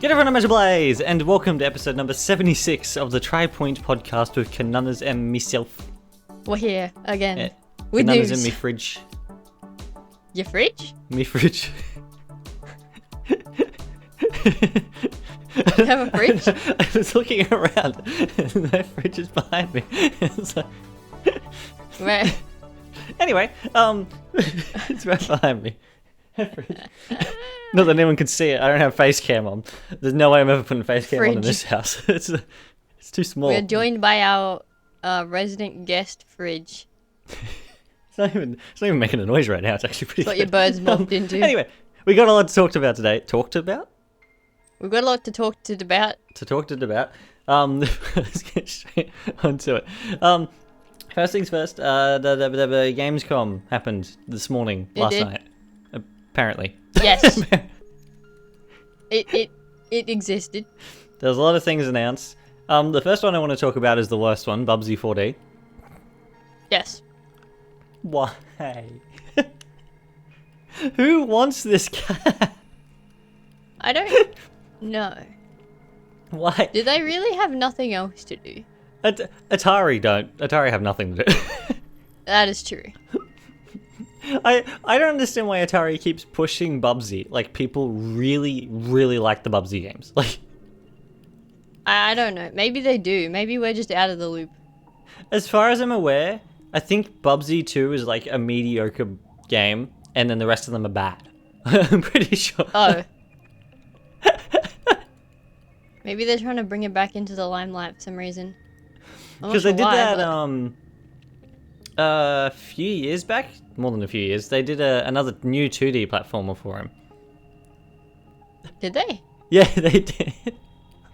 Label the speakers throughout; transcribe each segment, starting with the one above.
Speaker 1: G'day everyone, I'm Kinunners and Blaze, and welcome to episode number 76 of the Tri-Point podcast with Kinunners and myself.
Speaker 2: We're here again.
Speaker 1: With Kinunners and me fridge.
Speaker 2: Your fridge?
Speaker 1: Me fridge.
Speaker 2: You have a fridge?
Speaker 1: I was looking around, and my fridge is behind me. So...
Speaker 2: Where?
Speaker 1: Anyway, it's right behind me. Not that anyone can see it. I don't have face cam on. There's no way I'm ever putting face cam on in this house. It's too small.
Speaker 2: We're joined by our resident guest fridge.
Speaker 1: It's not even making a noise right now. It's actually pretty.
Speaker 2: What your birds bumped into.
Speaker 1: Anyway, we got a lot to talk about today.
Speaker 2: We've got a lot to talk about.
Speaker 1: Let's get straight onto it. First things first. The Gamescom happened this morning, last night. Apparently.
Speaker 2: Yes. It existed.
Speaker 1: There's a lot of things announced. The first one I want to talk about is the worst one, Bubsy 4D.
Speaker 2: Yes.
Speaker 1: Why? Who wants this cat?
Speaker 2: I don't know.
Speaker 1: Why?
Speaker 2: Do they really have nothing else to do?
Speaker 1: Atari don't. Atari have nothing to do.
Speaker 2: That is true.
Speaker 1: I don't understand why Atari keeps pushing Bubsy. Like, people really, really like the Bubsy games. Like,
Speaker 2: I don't know. Maybe they do. Maybe we're just out of the loop.
Speaker 1: As far as I'm aware, I think Bubsy 2 is like a mediocre game, and then the rest of them are bad. I'm pretty sure.
Speaker 2: Oh. Maybe they're trying to bring it back into the limelight for some reason.
Speaker 1: Because they did that a few years back, more than a few years. They did another new 2D platformer for him.
Speaker 2: Did they?
Speaker 1: Yeah, they did.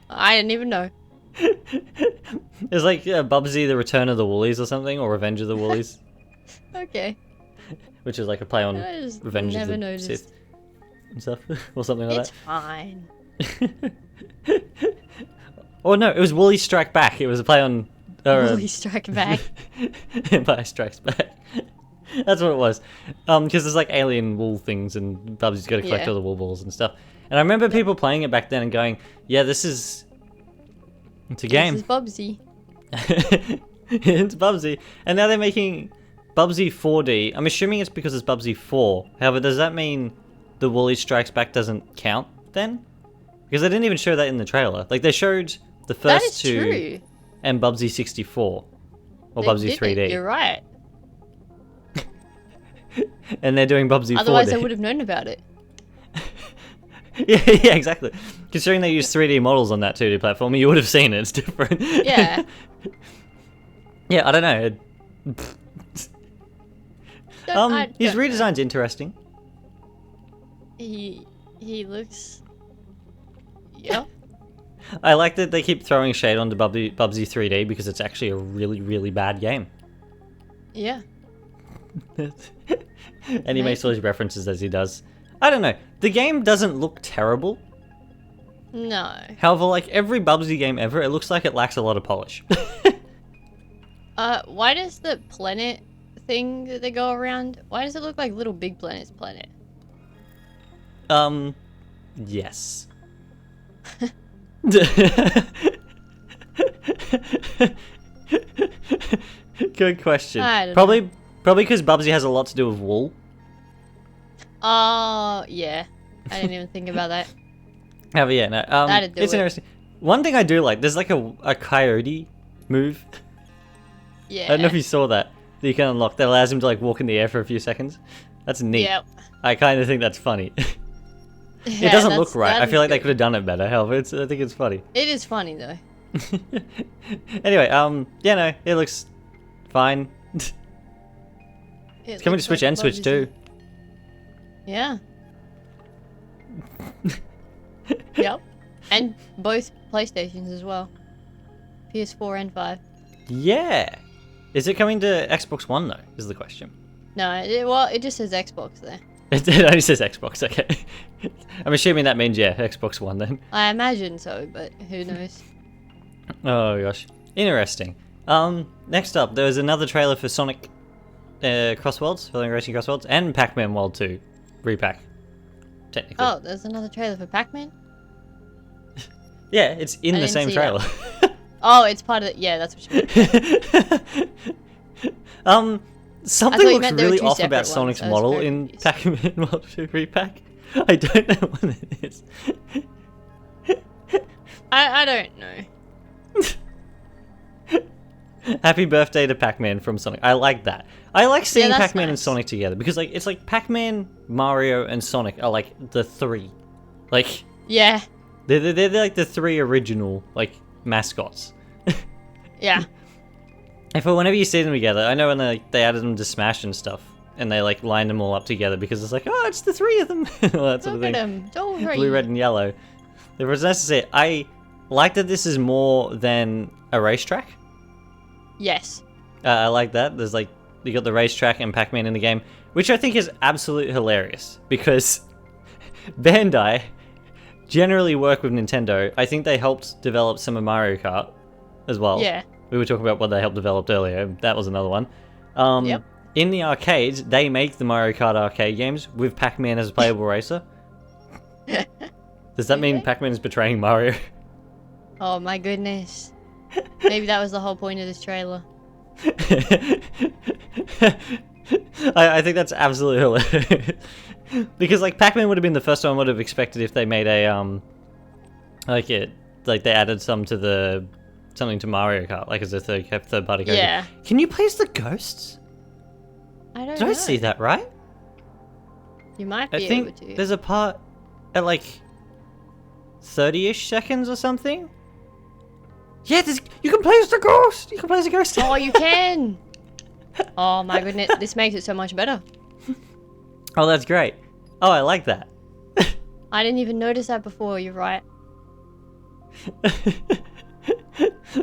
Speaker 2: I didn't even know.
Speaker 1: It was like Bubsy: The Return of the Woolies or something, or Revenge of the Woolies.
Speaker 2: Okay.
Speaker 1: Which is like a play on Revenge of the Sith and stuff, or something like
Speaker 2: It's fine.
Speaker 1: that. Oh no, it was Woolly Strike Back. It was a play on
Speaker 2: Woolly Strike Back.
Speaker 1: Empire Strikes Back. That's what it was. Because there's like alien wool things, and Bubsy's got to collect all the wool balls and stuff. And I remember people playing it back then and going, "Yeah, it's a game.
Speaker 2: This is Bubsy."
Speaker 1: It's Bubsy." And now they're making Bubsy 4D. I'm assuming it's because it's Bubsy 4. However, does that mean the Woolly Strikes Back doesn't count then? Because they didn't even show that in the trailer. Like, they showed the first two
Speaker 2: true.
Speaker 1: And Bubsy 64. Or
Speaker 2: They
Speaker 1: Bubsy
Speaker 2: did
Speaker 1: 3D.
Speaker 2: it. You're right.
Speaker 1: And they're doing Bubsy 4D.
Speaker 2: Otherwise, I would have known about it.
Speaker 1: Yeah, exactly. Considering they use 3D models on that 2D platform, you would have seen it. It's different.
Speaker 2: Yeah.
Speaker 1: Yeah, I don't know. His
Speaker 2: don't
Speaker 1: redesign's interesting.
Speaker 2: He looks. Yeah.
Speaker 1: I like that they keep throwing shade onto Bubsy 3D because it's actually a really, really bad game.
Speaker 2: Yeah.
Speaker 1: And he makes all his references as he does. I don't know. The game doesn't look terrible.
Speaker 2: No.
Speaker 1: However, like every Bubsy game ever, it looks like it lacks a lot of polish.
Speaker 2: Why does the planet thing that they go around, why does it look like Little Big Planet's planet?
Speaker 1: Yes. Good question. Probably because Bubsy has a lot to do with wool.
Speaker 2: Oh, yeah. I didn't even think about that.
Speaker 1: However, yeah, no. It's interesting. One thing I do like, there's like a coyote move.
Speaker 2: Yeah.
Speaker 1: I don't know if you saw that you can unlock that allows him to like walk in the air for a few seconds. That's neat.
Speaker 2: Yep.
Speaker 1: I kind of think that's funny.
Speaker 2: Yeah,
Speaker 1: it doesn't look right. I feel like they could have done it better. However, I think it's funny.
Speaker 2: It is funny though.
Speaker 1: Anyway, yeah, no, it looks fine. It's coming to Switch and Switch too.
Speaker 2: Yeah. Yep. And both PlayStations as well. PS4 and 5.
Speaker 1: Yeah. Is it coming to Xbox One though? Is the question.
Speaker 2: No, it just says Xbox there.
Speaker 1: It only says Xbox. Okay. I'm assuming that means Xbox One then.
Speaker 2: I imagine so, but who knows?
Speaker 1: Oh gosh, interesting. Next up, there was another trailer for Sonic Crossworlds, Filling Racing Crossworlds, and Pac-Man World 2 repack. Technically.
Speaker 2: Oh, there's another trailer for Pac-Man?
Speaker 1: Yeah, it's in
Speaker 2: I
Speaker 1: the
Speaker 2: didn't
Speaker 1: same
Speaker 2: see
Speaker 1: trailer.
Speaker 2: Oh, it's part of it. Yeah, that's what you meant.
Speaker 1: Something
Speaker 2: you
Speaker 1: looks
Speaker 2: meant there were
Speaker 1: really
Speaker 2: two
Speaker 1: off about
Speaker 2: separate ones.
Speaker 1: Sonic's
Speaker 2: I was
Speaker 1: model
Speaker 2: very
Speaker 1: in
Speaker 2: confused.
Speaker 1: Pac-Man Model 2 Repack. I don't know what it is.
Speaker 2: I don't know.
Speaker 1: Happy birthday to Pac-Man from Sonic. I like that. I like seeing
Speaker 2: that's
Speaker 1: Pac-Man and
Speaker 2: nice.
Speaker 1: Sonic together because like it's like Pac-Man, Mario, and Sonic are like the three. Like
Speaker 2: Yeah,
Speaker 1: they're like the three original like mascots.
Speaker 2: yeah.
Speaker 1: And for whenever you see them together, I know when they added them to Smash and stuff, and they like lined them all up together because it's like, oh, it's the three of them, all that sort of
Speaker 2: Look
Speaker 1: thing.
Speaker 2: at them. It's all three.
Speaker 1: Blue, red, and yellow. It was nice to see it. I like that this is more than a racetrack.
Speaker 2: Yes.
Speaker 1: I like that. There's like you got the racetrack and Pac-Man in the game, which I think is absolutely hilarious because Bandai generally work with Nintendo. I think they helped develop some of Mario Kart as well.
Speaker 2: Yeah.
Speaker 1: We were talking about what they helped develop earlier. That was another one.
Speaker 2: Yep.
Speaker 1: In the arcades, they make the Mario Kart arcade games with Pac-Man as a playable racer. Does that mean
Speaker 2: Okay.
Speaker 1: Pac-Man is betraying Mario?
Speaker 2: Oh my goodness. Maybe that was the whole point of this trailer.
Speaker 1: I think that's absolutely hilarious. Because like Pac-Man would have been the first one I would have expected if they made a like they added something to Mario Kart like as a third party character.
Speaker 2: Yeah.
Speaker 1: Can you play as the ghosts?
Speaker 2: I don't
Speaker 1: Did
Speaker 2: know.
Speaker 1: I see that right?
Speaker 2: You might
Speaker 1: I
Speaker 2: be
Speaker 1: think
Speaker 2: able to.
Speaker 1: there's a part at like 30-ish seconds or something. Yeah, you can play as the ghost. You can play as a ghost.
Speaker 2: Oh, you can! Oh my goodness, this makes it so much better.
Speaker 1: Oh, that's great. Oh, I like that.
Speaker 2: I didn't even notice that before, you're right.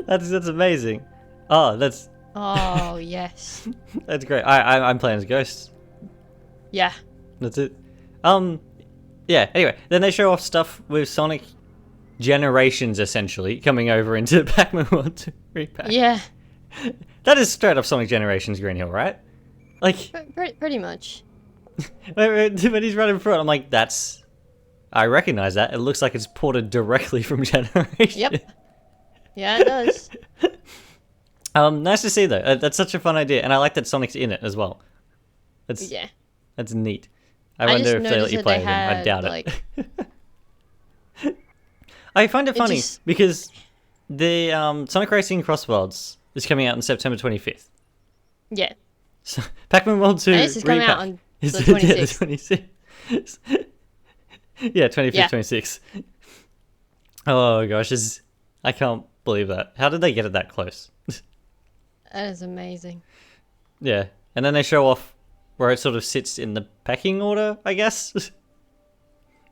Speaker 1: That's amazing. Oh, that's
Speaker 2: Oh, yes.
Speaker 1: that's great. I'm playing as ghosts.
Speaker 2: Yeah.
Speaker 1: That's it. Yeah. Anyway, then they show off stuff with Sonic Generations essentially coming over into Pac-Man World 2 Repack.
Speaker 2: Yeah,
Speaker 1: That is straight up Sonic Generations Green Hill, right? Like
Speaker 2: pretty much.
Speaker 1: when he's running through it, I'm like, I recognize that. It looks like it's ported directly from Generations.
Speaker 2: Yep. Yeah, it does.
Speaker 1: Nice to see though. That's such a fun idea, and I like that Sonic's in it as well.
Speaker 2: Yeah.
Speaker 1: That's neat. I
Speaker 2: I
Speaker 1: wonder
Speaker 2: just
Speaker 1: if they let
Speaker 2: noticed
Speaker 1: you
Speaker 2: that
Speaker 1: play
Speaker 2: they
Speaker 1: with him. I
Speaker 2: had,
Speaker 1: doubt
Speaker 2: like-
Speaker 1: it. I find it funny
Speaker 2: just-
Speaker 1: because the Sonic Racing Cross Worlds is coming out on September 25th.
Speaker 2: Yeah.
Speaker 1: So, Pac-Man World 2
Speaker 2: And this is coming out
Speaker 1: Repack
Speaker 2: on
Speaker 1: is
Speaker 2: the
Speaker 1: the
Speaker 2: 26th.
Speaker 1: 26th. Yeah, 25th,
Speaker 2: Yeah.
Speaker 1: 26th. Oh gosh, I can't believe that. How did they get it that close?
Speaker 2: That is amazing.
Speaker 1: Yeah, and then they show off where it sort of sits in the pecking order, I guess,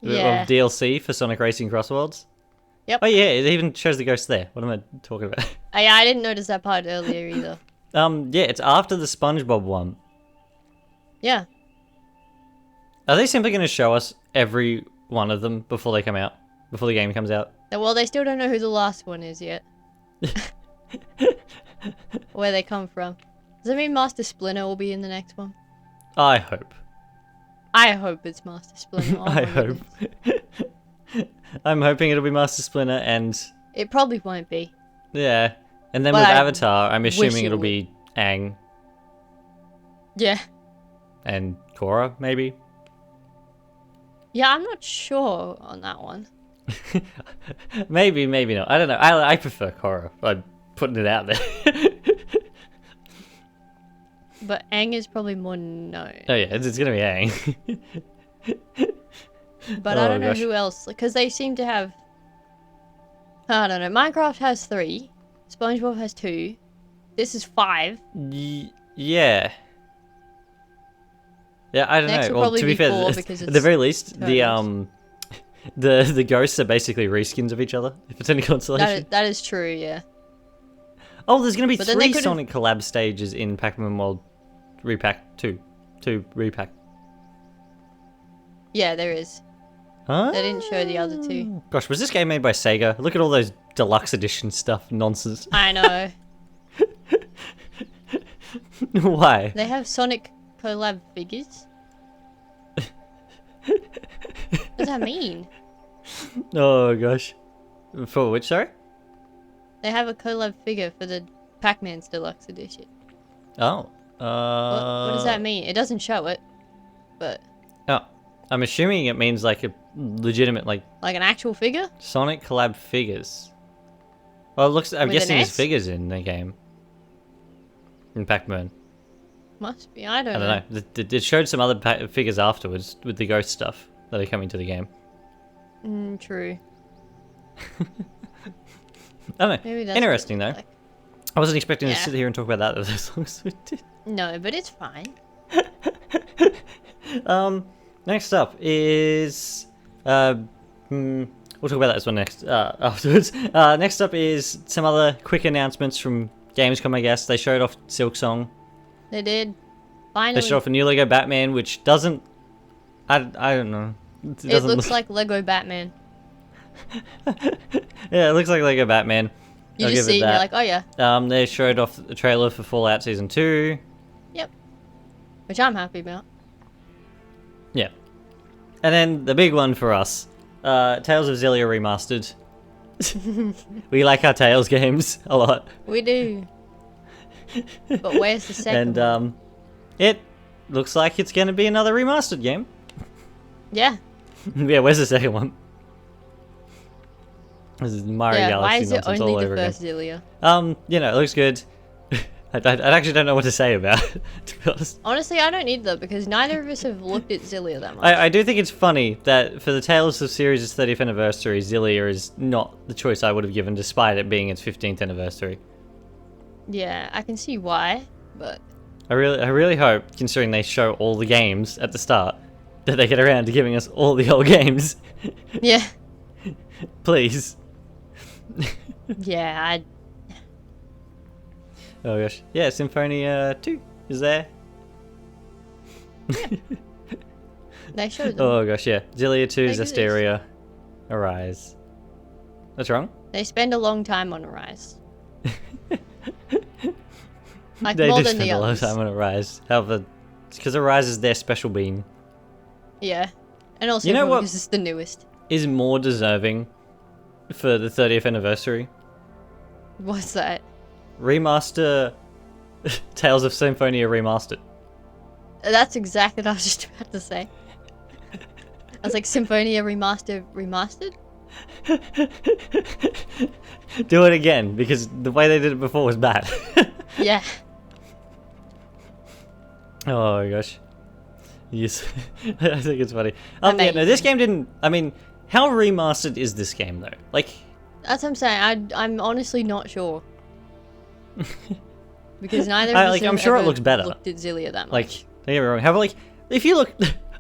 Speaker 2: Yeah.
Speaker 1: of DLC for Sonic Racing Cross Worlds.
Speaker 2: Yep.
Speaker 1: Oh yeah, it even shows the ghost there. What am I talking about?
Speaker 2: I didn't notice that part earlier either.
Speaker 1: Yeah, it's after the SpongeBob one.
Speaker 2: Yeah.
Speaker 1: Are they simply going to show us every one of them before they come out? Before the game comes out?
Speaker 2: Well, they still don't know who the last one is yet. Where they come from. Does that mean Master Splinter will be in the next one?
Speaker 1: I hope.
Speaker 2: I hope it's Master Splinter. Oh
Speaker 1: I
Speaker 2: my
Speaker 1: hope.
Speaker 2: goodness.
Speaker 1: I'm hoping it'll be Master Splinter and...
Speaker 2: It probably won't be.
Speaker 1: Yeah. And then
Speaker 2: But
Speaker 1: with
Speaker 2: I
Speaker 1: Avatar, I'm
Speaker 2: wish
Speaker 1: assuming
Speaker 2: it
Speaker 1: it'll
Speaker 2: would.
Speaker 1: be Aang
Speaker 2: Yeah.
Speaker 1: and Korra, maybe?
Speaker 2: Yeah, I'm not sure on that one.
Speaker 1: Maybe, maybe not. I don't know. I prefer Korra. I'm putting it out there.
Speaker 2: But Aang is probably more known.
Speaker 1: Oh yeah, it's gonna be Aang.
Speaker 2: But
Speaker 1: Oh,
Speaker 2: I don't know
Speaker 1: gosh.
Speaker 2: who else. Because they seem to have... I don't know. Minecraft has 3. SpongeBob has 2. This is 5.
Speaker 1: Yeah. Yeah, I don't
Speaker 2: Next
Speaker 1: know.
Speaker 2: will
Speaker 1: Well,
Speaker 2: probably
Speaker 1: to be
Speaker 2: be
Speaker 1: fair,
Speaker 2: 4 because
Speaker 1: at the
Speaker 2: it's
Speaker 1: very least,
Speaker 2: turtles.
Speaker 1: the ghosts are basically reskins of each other. If it's any consolation.
Speaker 2: That is true, yeah.
Speaker 1: Oh, there's gonna be
Speaker 2: But then they
Speaker 1: 3
Speaker 2: could've-
Speaker 1: Sonic collab stages in Pac-Man World Repack 2. 2 Repack.
Speaker 2: Yeah, there is.
Speaker 1: Huh?
Speaker 2: They didn't show the other 2.
Speaker 1: Gosh, was this game made by Sega? Look at all those deluxe edition stuff nonsense.
Speaker 2: I know.
Speaker 1: Why?
Speaker 2: They have Sonic collab figures? What does that mean?
Speaker 1: Oh gosh. For which, sorry?
Speaker 2: They have a collab figure for the Pac-Man's Deluxe Edition.
Speaker 1: Oh.
Speaker 2: What does that mean? It doesn't show it, but...
Speaker 1: Oh. I'm assuming it means like a legitimate, like...
Speaker 2: Like an actual figure?
Speaker 1: Sonic collab figures. Well, it looks... I'm
Speaker 2: With
Speaker 1: guessing
Speaker 2: an
Speaker 1: there's
Speaker 2: S?
Speaker 1: figures in the game. In Pac-Man.
Speaker 2: Must be. I don't
Speaker 1: I
Speaker 2: know.
Speaker 1: don't know. It showed some other figures afterwards with the ghost stuff that are coming to the game.
Speaker 2: True.
Speaker 1: I don't know.
Speaker 2: Maybe that's
Speaker 1: Interesting,
Speaker 2: what
Speaker 1: though.
Speaker 2: it's like.
Speaker 1: I wasn't expecting to
Speaker 2: Yeah.
Speaker 1: sit here and talk about that as long as we did.
Speaker 2: No, but it's fine.
Speaker 1: Next up is... we'll talk about that as well next, afterwards. Next up is some other quick announcements from Gamescom, I guess. They showed off Silk Song.
Speaker 2: They did.
Speaker 1: They
Speaker 2: Finally.
Speaker 1: showed off a new Lego Batman, which doesn't... I don't know. It
Speaker 2: It
Speaker 1: doesn't
Speaker 2: looks
Speaker 1: look...
Speaker 2: like Lego Batman.
Speaker 1: Yeah, it looks like Lego Batman.
Speaker 2: You
Speaker 1: I'll
Speaker 2: just
Speaker 1: give
Speaker 2: see
Speaker 1: it
Speaker 2: it and you're
Speaker 1: that.
Speaker 2: like, oh yeah.
Speaker 1: They showed off the trailer for Fallout Season 2.
Speaker 2: Yep. Which I'm happy about.
Speaker 1: Yeah. And then the big one for us. Tales of Xillia Remastered. We like our Tales games a lot.
Speaker 2: We do. But where's the second
Speaker 1: And
Speaker 2: one?
Speaker 1: it looks like it's going to be another remastered game.
Speaker 2: Yeah.
Speaker 1: Yeah, where's the second one? This is Mario
Speaker 2: Yeah,
Speaker 1: Galaxy
Speaker 2: why is it
Speaker 1: nonsense all
Speaker 2: only
Speaker 1: over
Speaker 2: the
Speaker 1: again.
Speaker 2: first Xillia?
Speaker 1: You know, it looks good. I actually don't know what to say about it, to be honest.
Speaker 2: Honestly, I don't either because neither of us have looked at Xillia that much.
Speaker 1: I do think it's funny that for the Tales of Series' 30th anniversary, Xillia is not the choice I would have given despite it being its 15th anniversary.
Speaker 2: Yeah, I can see why, but
Speaker 1: I really hope, considering they show all the games at the start, that they get around to giving us all the old games.
Speaker 2: yeah.
Speaker 1: Please.
Speaker 2: Yeah,
Speaker 1: Oh gosh. Yeah, Symphonia 2 is there.
Speaker 2: they showed them.
Speaker 1: Oh gosh, yeah. Xillia 2,
Speaker 2: Look at this.
Speaker 1: Zestiria, Arise. What's wrong?
Speaker 2: They spend a long time on Arise. Like
Speaker 1: They
Speaker 2: more
Speaker 1: do
Speaker 2: than
Speaker 1: spend
Speaker 2: the
Speaker 1: a lot of
Speaker 2: others.
Speaker 1: time on Arise. However, it's because Arise is their special bean.
Speaker 2: Yeah. And also
Speaker 1: You know what?
Speaker 2: because it's the newest.
Speaker 1: Is more deserving for the 30th anniversary.
Speaker 2: What's that?
Speaker 1: Remaster Tales of Symphonia Remastered.
Speaker 2: That's exactly what I was just about to say. I was like, Symphonia Remastered?
Speaker 1: Do it again, because the way they did it before was bad.
Speaker 2: Yeah.
Speaker 1: Oh my gosh. Yes. I think it's funny. Yeah, no, this
Speaker 2: Amazing.
Speaker 1: game didn't... I mean, how remastered is this game, though? Like...
Speaker 2: That's what I'm saying. I'm honestly not sure. Because neither of
Speaker 1: I-
Speaker 2: us
Speaker 1: like,
Speaker 2: have
Speaker 1: I'm sure it
Speaker 2: ever
Speaker 1: looks better.
Speaker 2: looked at Xillia that much.
Speaker 1: Like, don't get me wrong. However, like, if you look...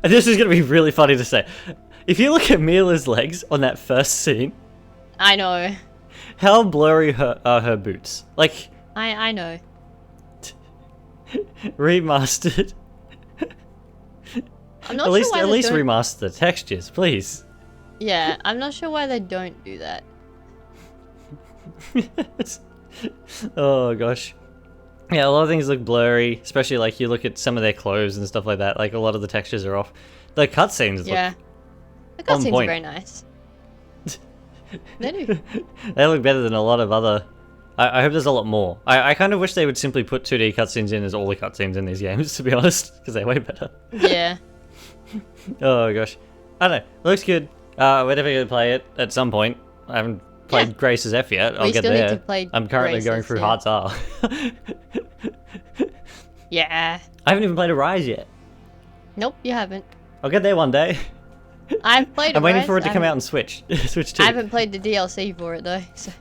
Speaker 1: This is going to be really funny to say. If you look at Mila's legs on that first scene,
Speaker 2: I know.
Speaker 1: how blurry are her boots? Like,
Speaker 2: I know.
Speaker 1: remastered.
Speaker 2: I'm not
Speaker 1: At
Speaker 2: sure
Speaker 1: least,
Speaker 2: why
Speaker 1: at
Speaker 2: they
Speaker 1: least
Speaker 2: don't...
Speaker 1: remaster the textures, please.
Speaker 2: Yeah, I'm not sure why they don't do that.
Speaker 1: Oh gosh. Yeah, a lot of things look blurry, especially like you look at some of their clothes and stuff like that. Like a lot of the textures are off. The cutscenes
Speaker 2: Yeah. The
Speaker 1: on
Speaker 2: cutscenes are
Speaker 1: point.
Speaker 2: very nice. They do.
Speaker 1: look they look better than a lot of other. I hope there's a lot more. I kind of wish they would simply put 2D cutscenes in as all the cutscenes in these games, to be honest, because they're way better.
Speaker 2: Yeah.
Speaker 1: Oh gosh, I don't know. Looks good. We're definitely gonna play it at some point. I haven't played
Speaker 2: Yeah.
Speaker 1: Grace's F yet. I'll
Speaker 2: We
Speaker 1: get
Speaker 2: still need
Speaker 1: there.
Speaker 2: to play
Speaker 1: I'm currently going
Speaker 2: Grace's,
Speaker 1: through
Speaker 2: yeah.
Speaker 1: Hearts R.
Speaker 2: Yeah.
Speaker 1: I haven't even played Arise yet.
Speaker 2: Nope, you haven't.
Speaker 1: I'll get there one day.
Speaker 2: I've played
Speaker 1: I'm waiting
Speaker 2: Arise,
Speaker 1: for it to
Speaker 2: I
Speaker 1: come out
Speaker 2: haven't-
Speaker 1: on Switch. Switch 2.
Speaker 2: I haven't played the DLC for it though, so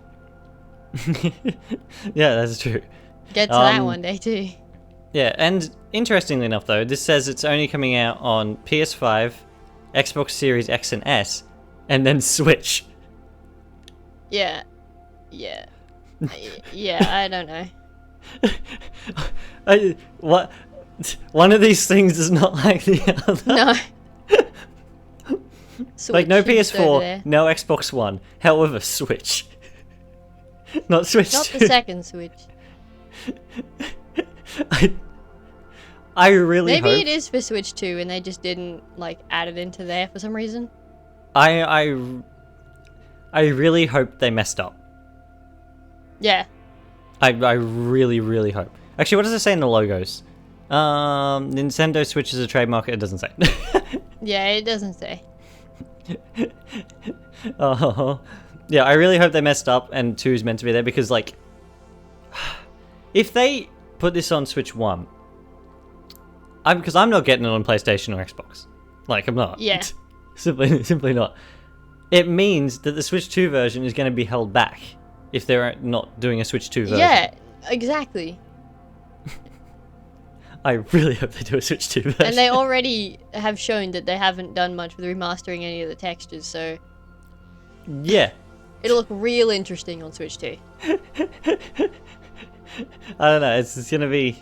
Speaker 1: Yeah, that's true.
Speaker 2: get to that
Speaker 1: Um,
Speaker 2: one day too.
Speaker 1: Yeah, and interestingly enough though, this says it's only coming out on PS5, Xbox Series X and S, and then Switch.
Speaker 2: Yeah. Yeah. Yeah, I don't know.
Speaker 1: What? One of these things is not like the other.
Speaker 2: No.
Speaker 1: Like no
Speaker 2: Switch is over
Speaker 1: PS4,
Speaker 2: there.
Speaker 1: no Xbox One. However, Switch. Not Switch
Speaker 2: Not
Speaker 1: 2.
Speaker 2: the second Switch.
Speaker 1: I really
Speaker 2: Maybe
Speaker 1: hope.
Speaker 2: it is for Switch 2 and they just didn't like add it into there for some reason.
Speaker 1: I I really hope they messed up.
Speaker 2: Yeah.
Speaker 1: I really, really hope. Actually, what does it say in the logos? Nintendo Switch is a trademark. It doesn't say.
Speaker 2: Yeah, it doesn't say.
Speaker 1: Oh, yeah. I really hope they messed up and 2 is meant to be there because, like, if they put this on Switch 1, because I'm not getting it on PlayStation or Xbox. Like, I'm not.
Speaker 2: Yeah.
Speaker 1: Simply not. It means that the Switch 2 version is going to be held back if they're not doing a Switch 2 version.
Speaker 2: Yeah, exactly.
Speaker 1: I really hope they do a Switch 2 version.
Speaker 2: And they already have shown that they haven't done much with remastering any of the textures, so
Speaker 1: Yeah.
Speaker 2: it'll look real interesting on Switch 2.
Speaker 1: I don't know. It's going to be...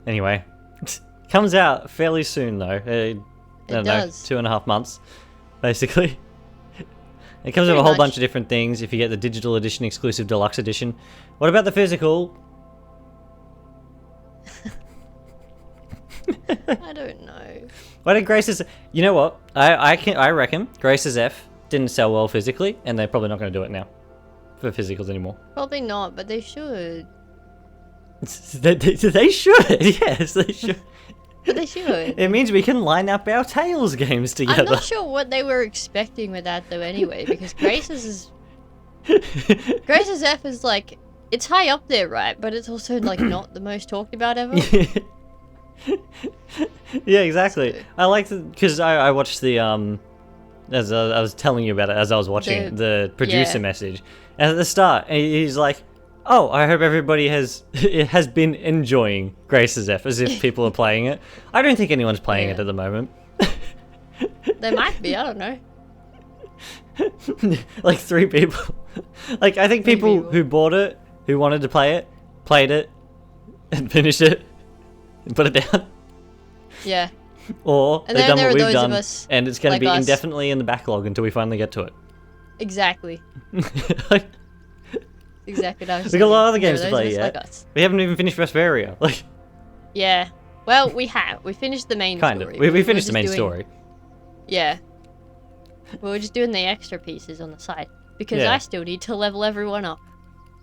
Speaker 1: Anyway. Comes out fairly soon, though. I don't know,
Speaker 2: does.
Speaker 1: 2.5 months, basically. It comes with
Speaker 2: Pretty
Speaker 1: a whole
Speaker 2: much.
Speaker 1: bunch of different things if you get the digital edition, exclusive deluxe edition. What about the physical?
Speaker 2: I don't know.
Speaker 1: Why did Grace's... You know what? I reckon Grace's F didn't sell well physically, and they're probably not going to do it now for physicals anymore.
Speaker 2: Probably not, but they should.
Speaker 1: They should. Yes, they should.
Speaker 2: But they should.
Speaker 1: It means we can line up our Tails games together.
Speaker 2: I'm not sure what they were expecting with that though anyway, because Grace's F is like, it's high up there, right? But it's also like not the most talked about ever.
Speaker 1: Yeah, exactly. I like because I watched the as I was telling you about it as I was watching the producer message, and at the start he's like, "Oh, I hope everybody has been enjoying Grace's F," as if people are playing it. I don't think anyone's playing it at the moment.
Speaker 2: They might be. I don't know.
Speaker 1: Like 3 people. Like I think people who bought it, who wanted to play it, played it, and finished it, and put it down.
Speaker 2: Yeah.
Speaker 1: Or
Speaker 2: And
Speaker 1: they've
Speaker 2: then
Speaker 1: done
Speaker 2: there
Speaker 1: what
Speaker 2: are
Speaker 1: we've
Speaker 2: those
Speaker 1: done,
Speaker 2: of us
Speaker 1: and it's going to
Speaker 2: like
Speaker 1: be
Speaker 2: us.
Speaker 1: indefinitely in the backlog until we finally get to it.
Speaker 2: Exactly.
Speaker 1: Like,
Speaker 2: Exactly. What I was
Speaker 1: we got a lot of other
Speaker 2: saying.
Speaker 1: games
Speaker 2: There
Speaker 1: to
Speaker 2: are
Speaker 1: play
Speaker 2: those of us
Speaker 1: yet.
Speaker 2: like us.
Speaker 1: We haven't even finished Vesperia. Like,
Speaker 2: Yeah. Well, we have. We finished the main
Speaker 1: kind
Speaker 2: story.
Speaker 1: of. We
Speaker 2: were
Speaker 1: finished the
Speaker 2: just
Speaker 1: main
Speaker 2: doing-
Speaker 1: story.
Speaker 2: Yeah. We were just doing the extra pieces on the side because
Speaker 1: Yeah.
Speaker 2: I still need to level everyone up.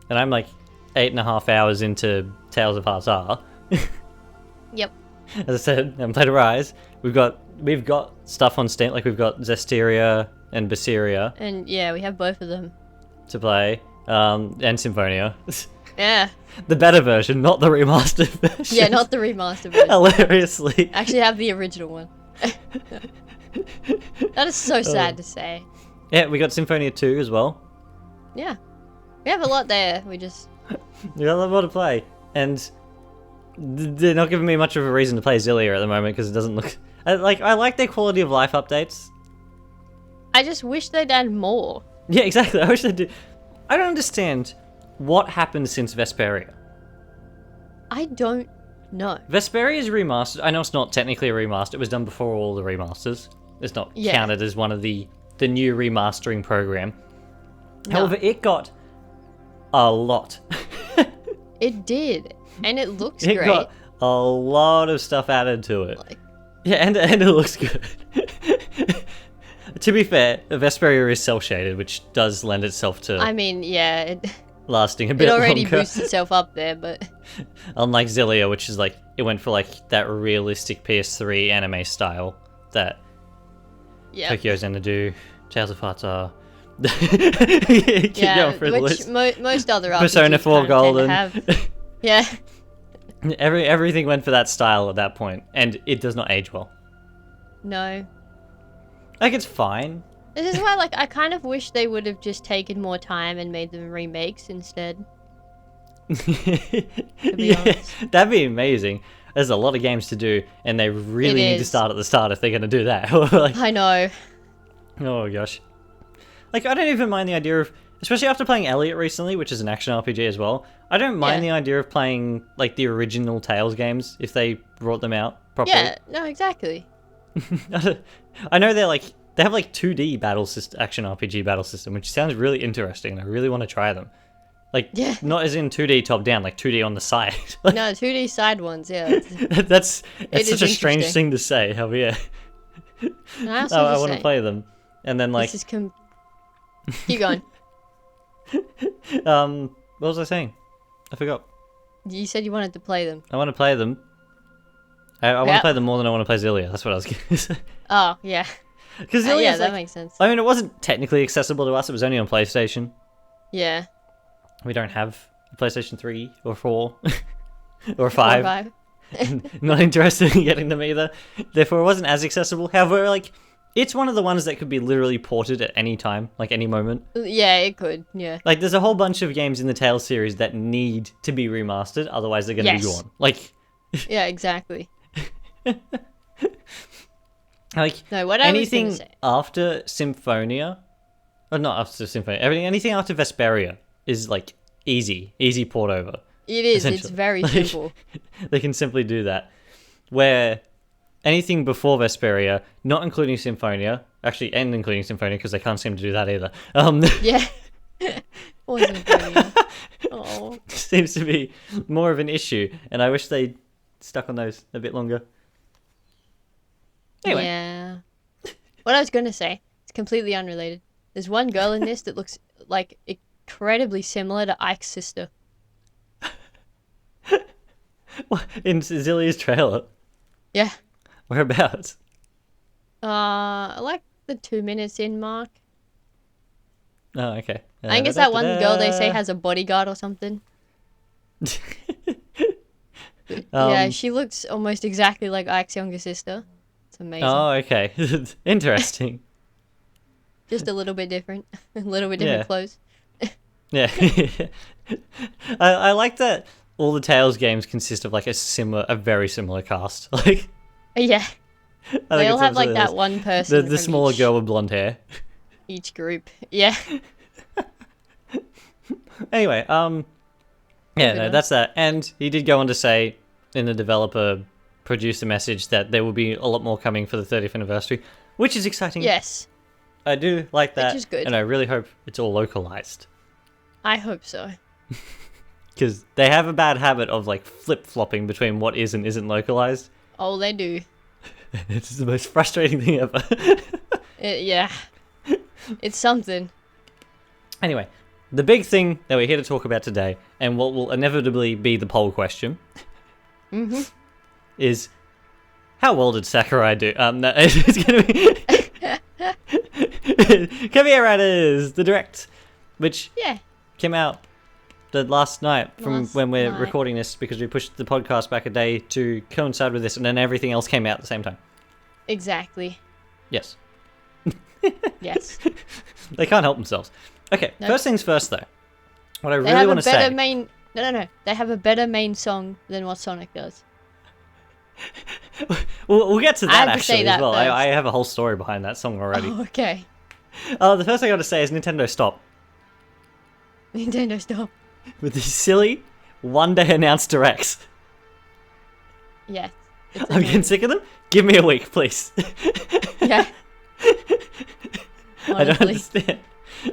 Speaker 1: And I'm like 8.5 hours into Tales of Hearts R.
Speaker 2: Yep.
Speaker 1: As I said, I haven't played Arise. We've got stuff on Steam, like we've got Zestiria and Berseria
Speaker 2: And yeah, we have both of them.
Speaker 1: to play, and Symphonia.
Speaker 2: Yeah.
Speaker 1: The better version, not the remastered version.
Speaker 2: Yeah, not the remaster version.
Speaker 1: Hilariously.
Speaker 2: Actually, have the original one. That is so sad to say.
Speaker 1: Yeah, we got Symphonia 2 as well.
Speaker 2: Yeah. We have a lot there. We just...
Speaker 1: We got a lot more to play, and they're not giving me much of a reason to play Xillia at the moment because it doesn't look... I like their quality of life updates.
Speaker 2: I just wish they'd add more.
Speaker 1: Yeah, exactly. I wish they did. I don't understand what happened since Vesperia.
Speaker 2: I don't know.
Speaker 1: Vesperia's remastered. I know it's not technically a remaster. It was done before all the remasters. It's not counted as one of the new remastering program.
Speaker 2: No.
Speaker 1: However, it got a lot.
Speaker 2: It did. And it looks
Speaker 1: It
Speaker 2: great.
Speaker 1: got a lot of stuff added to it.
Speaker 2: Like,
Speaker 1: Yeah, and it looks good. To be fair, Vesperia is cel-shaded, which does lend itself to
Speaker 2: I mean, yeah, it
Speaker 1: lasting a bit
Speaker 2: already
Speaker 1: longer.
Speaker 2: boosts itself up there, but...
Speaker 1: Unlike Xillia, which is like, it went for like that realistic PS3 anime style that
Speaker 2: Yeah.
Speaker 1: Tokyo Xanadu, Tales of Hearts are. Keep going through the
Speaker 2: which
Speaker 1: list.
Speaker 2: most other RPGs
Speaker 1: Persona 4
Speaker 2: kind of tend to
Speaker 1: Golden.
Speaker 2: have. Yeah.
Speaker 1: Everything went for that style at that point, and it does not age well.
Speaker 2: No.
Speaker 1: Like, it's fine.
Speaker 2: This is why, like, I kind of wish they would have just taken more time and made them remakes instead. be honest.
Speaker 1: That'd be amazing. There's a lot of games to do, and they really need to
Speaker 2: is.
Speaker 1: start at the start if they're going to do that. Like,
Speaker 2: I know.
Speaker 1: oh gosh. Like, I don't even mind the idea of, especially after playing Elliot recently, which is an action RPG as well, I don't mind the idea of playing, like, the original Tales games if they brought them out properly.
Speaker 2: Yeah, no, exactly.
Speaker 1: I know they have like 2D battle system, action RPG battle system, which sounds really interesting. I really want to try them. Like,
Speaker 2: Yeah.
Speaker 1: not as in 2D top down, like 2D on the side. Like,
Speaker 2: No, 2D side ones, yeah.
Speaker 1: that's
Speaker 2: It
Speaker 1: such
Speaker 2: is
Speaker 1: a strange
Speaker 2: interesting.
Speaker 1: thing to say. However, yeah.
Speaker 2: And I also
Speaker 1: I
Speaker 2: just
Speaker 1: want to
Speaker 2: say,
Speaker 1: play them, and then like
Speaker 2: this is Keep going.
Speaker 1: What was I saying? I forgot.
Speaker 2: You said you wanted to play them.
Speaker 1: I want to play them. I want to
Speaker 2: Yep.
Speaker 1: play them more than I want to play Xillia. That's what I was going to say.
Speaker 2: Oh, yeah.
Speaker 1: Because
Speaker 2: Yeah, that makes sense.
Speaker 1: I mean, it wasn't technically accessible to us. It was only on PlayStation.
Speaker 2: Yeah.
Speaker 1: We don't have a PlayStation 3 or 4 or 5.
Speaker 2: 5.
Speaker 1: Not interested in getting them either. Therefore, it wasn't as accessible. However, like, it's one of the ones that could be literally ported at any time, like any moment.
Speaker 2: Yeah, it could. Yeah.
Speaker 1: Like, there's a whole bunch of games in the Tales series that need to be remastered, otherwise they're going to be
Speaker 2: Yes.
Speaker 1: gone. Like,
Speaker 2: Yeah, exactly.
Speaker 1: like
Speaker 2: No, what I was
Speaker 1: anything
Speaker 2: gonna say.
Speaker 1: after Symphonia, or not after Symphonia, anything after Vesperia is like easy port over.
Speaker 2: It is. It's
Speaker 1: essentially.
Speaker 2: very
Speaker 1: Like,
Speaker 2: simple.
Speaker 1: They can simply do that. Where anything before Vesperia, not including Symphonia, actually, and including Symphonia, because they can't seem to do that either,
Speaker 2: Yeah. Wasn't funny. Oh.
Speaker 1: seems to be more of an issue, and I wish they stuck on those a bit longer. Anyway.
Speaker 2: Yeah. What I was gonna say, it's completely unrelated. There's one girl in this that looks like incredibly similar to Ike's sister.
Speaker 1: What, in Xillia's trailer?
Speaker 2: Yeah.
Speaker 1: Whereabouts?
Speaker 2: Like the 2 minutes in mark.
Speaker 1: Oh, okay.
Speaker 2: I think it's that one girl they say has a bodyguard or something. Yeah, she looks almost exactly like Ike's younger sister. It's amazing.
Speaker 1: Oh, okay. Interesting.
Speaker 2: Just a little bit different. A little bit different
Speaker 1: Yeah.
Speaker 2: clothes.
Speaker 1: Yeah. I like that all the Tales games consist of like a very similar cast. Like,
Speaker 2: Yeah.
Speaker 1: I think
Speaker 2: They all
Speaker 1: it's
Speaker 2: have like
Speaker 1: absolutely
Speaker 2: that
Speaker 1: awesome.
Speaker 2: one person
Speaker 1: The
Speaker 2: from
Speaker 1: smaller
Speaker 2: each,
Speaker 1: girl with blonde hair.
Speaker 2: each group. Yeah.
Speaker 1: Anyway, yeah,
Speaker 2: Moving
Speaker 1: no,
Speaker 2: on.
Speaker 1: that's that. And he did go on to say in the developer producer message that there will be a lot more coming for the 30th anniversary, which is exciting.
Speaker 2: Yes.
Speaker 1: I do like that.
Speaker 2: is good.
Speaker 1: And I really hope it's all localized.
Speaker 2: I hope so.
Speaker 1: Because they have a bad habit of like flip-flopping between what is and isn't localized.
Speaker 2: Oh, they do.
Speaker 1: It's the most frustrating thing ever.
Speaker 2: Yeah. It's something.
Speaker 1: Anyway, the big thing that we're here to talk about today, and what will inevitably be the poll question, is how well did Sakurai do? No, it's going to be Kirby Air Riders, the Direct, which
Speaker 2: Yeah.
Speaker 1: came out the last night from
Speaker 2: Last
Speaker 1: when we're
Speaker 2: night.
Speaker 1: recording this, because we pushed the podcast back a day to coincide with this, and then everything else came out at the same time.
Speaker 2: Exactly.
Speaker 1: Yes.
Speaker 2: Yes.
Speaker 1: They can't help themselves. Okay,
Speaker 2: Nope.
Speaker 1: first things first, though. What I
Speaker 2: They
Speaker 1: really
Speaker 2: have
Speaker 1: want
Speaker 2: a
Speaker 1: to
Speaker 2: better
Speaker 1: say...
Speaker 2: main. No. They have a better main song than what Sonic does.
Speaker 1: We'll get to
Speaker 2: I
Speaker 1: that
Speaker 2: had to say
Speaker 1: actually as
Speaker 2: that
Speaker 1: well.
Speaker 2: first.
Speaker 1: I have a whole story behind that song already.
Speaker 2: Oh, okay.
Speaker 1: The first thing I got to say is Nintendo, stop.
Speaker 2: Nintendo, stop.
Speaker 1: With these silly one-day announced directs.
Speaker 2: Yes. It's
Speaker 1: I'm getting
Speaker 2: annoying.
Speaker 1: sick of them. Give me a week, please.
Speaker 2: Yeah.
Speaker 1: I don't
Speaker 2: Honestly.
Speaker 1: understand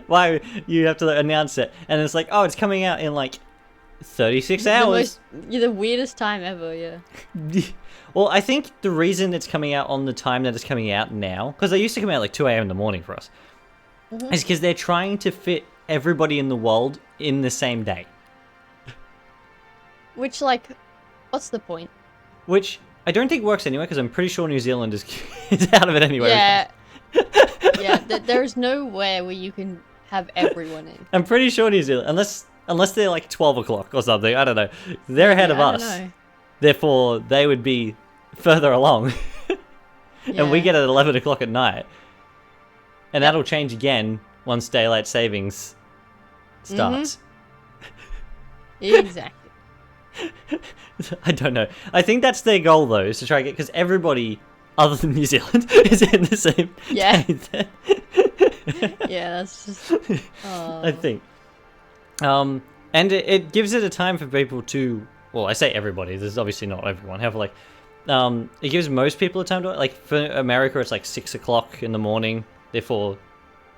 Speaker 1: why you have to announce it. And it's like, oh, it's coming out in like 36 hours.
Speaker 2: You're the weirdest time ever, yeah.
Speaker 1: Well, I think the reason it's coming out on the time that it's coming out now, because they used to come out like 2 a.m. in the morning for us, is because they're trying to fit everybody in the world in the same day.
Speaker 2: Which, like, what's the point?
Speaker 1: Which I don't think works anyway, because I'm pretty sure New Zealand is out of it anyway.
Speaker 2: Yeah. Yeah, there's nowhere where you can have everyone in.
Speaker 1: I'm pretty sure New Zealand, unless they're like 12 o'clock or something, I don't know. They're ahead of
Speaker 2: I don't
Speaker 1: us.
Speaker 2: know.
Speaker 1: Therefore, they would be further along. And we
Speaker 2: Yeah.
Speaker 1: get at 11 o'clock at night. And that'll change again once daylight savings starts.
Speaker 2: Exactly.
Speaker 1: I don't know. I think that's their goal, though, is to try and get... Because everybody other than New Zealand is in the same
Speaker 2: Yeah.
Speaker 1: day then.
Speaker 2: Yeah, that's just.
Speaker 1: I think. And it gives it a time for people to... Well, I say everybody. There's obviously not everyone. However, like... it gives most people a time to... Like, for America, it's like 6 o'clock in the morning. Therefore,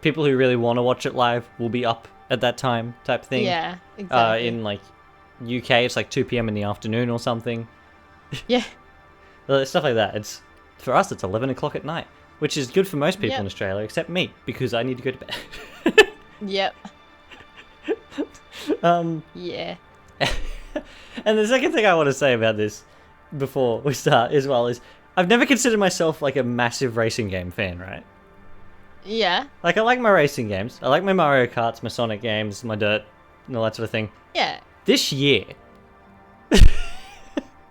Speaker 1: people who really want to watch it live will be up at that time, type thing.
Speaker 2: Yeah, exactly.
Speaker 1: In, like, UK, it's like 2 p.m. in the afternoon or something.
Speaker 2: Yeah.
Speaker 1: Stuff like that. It's for us, it's 11 o'clock at night, which is good for most people
Speaker 2: Yep.
Speaker 1: in Australia, except me, because I need to go to bed.
Speaker 2: Yep. Yeah.
Speaker 1: And the second thing I want to say about this before we start as well is I've never considered myself like a massive racing game fan, right?
Speaker 2: Yeah.
Speaker 1: Like I like my racing games. I like my Mario Karts, my Sonic games, my Dirt, and all that sort of thing.
Speaker 2: Yeah.
Speaker 1: This year,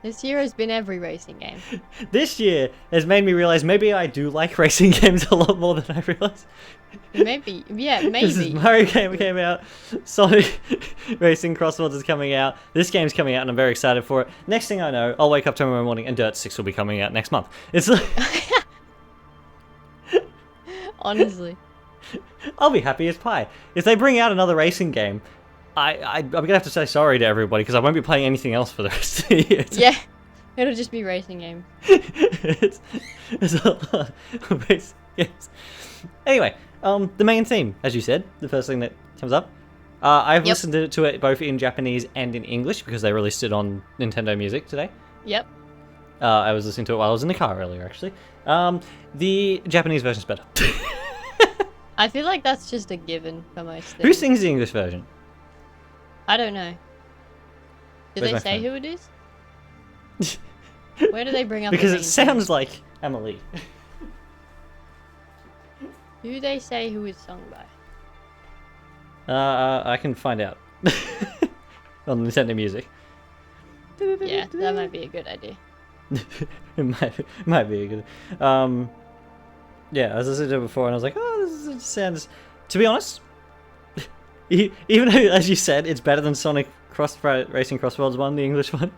Speaker 2: This year has been every racing game.
Speaker 1: this year has made me realize maybe I do like racing games a lot more than I realized.
Speaker 2: Maybe. Yeah,
Speaker 1: This is
Speaker 2: maybe.
Speaker 1: Mario game came out, Sonic Racing Crossworlds is coming out, this game's coming out and I'm very excited for it. Next thing I know, I'll wake up tomorrow morning and Dirt 6 will be coming out next month. It's like...
Speaker 2: Honestly.
Speaker 1: I'll be happy as pie. If they bring out another racing game, I'm going to have to say sorry to everybody because I won't be playing anything else for the rest of the year.
Speaker 2: Yeah. It'll just be racing games.
Speaker 1: it's a lot of racing games. Anyway, the main theme, as you said, the first thing that comes up. I've listened to it both in Japanese and in English because they released it on Nintendo Music today.
Speaker 2: Yep.
Speaker 1: I was listening to it while I was in the car earlier, actually. The Japanese version's better.
Speaker 2: I feel like that's just a given for most things.
Speaker 1: Who sings the English version?
Speaker 2: I don't know. Do
Speaker 1: Where's
Speaker 2: they
Speaker 1: my
Speaker 2: say
Speaker 1: phone?
Speaker 2: who it is? Where do they bring up
Speaker 1: Because
Speaker 2: the
Speaker 1: it
Speaker 2: main
Speaker 1: sounds
Speaker 2: thing?
Speaker 1: like Emily.
Speaker 2: Who do they say who is sung by?
Speaker 1: I can find out. On Nintendo Music.
Speaker 2: Yeah, that might be a good idea.
Speaker 1: it might be a good... yeah, I was listening to it before and I was like, oh, this sounds... To be honest, even though, as you said, it's better than Sonic Racing Crossworlds 1, the English one.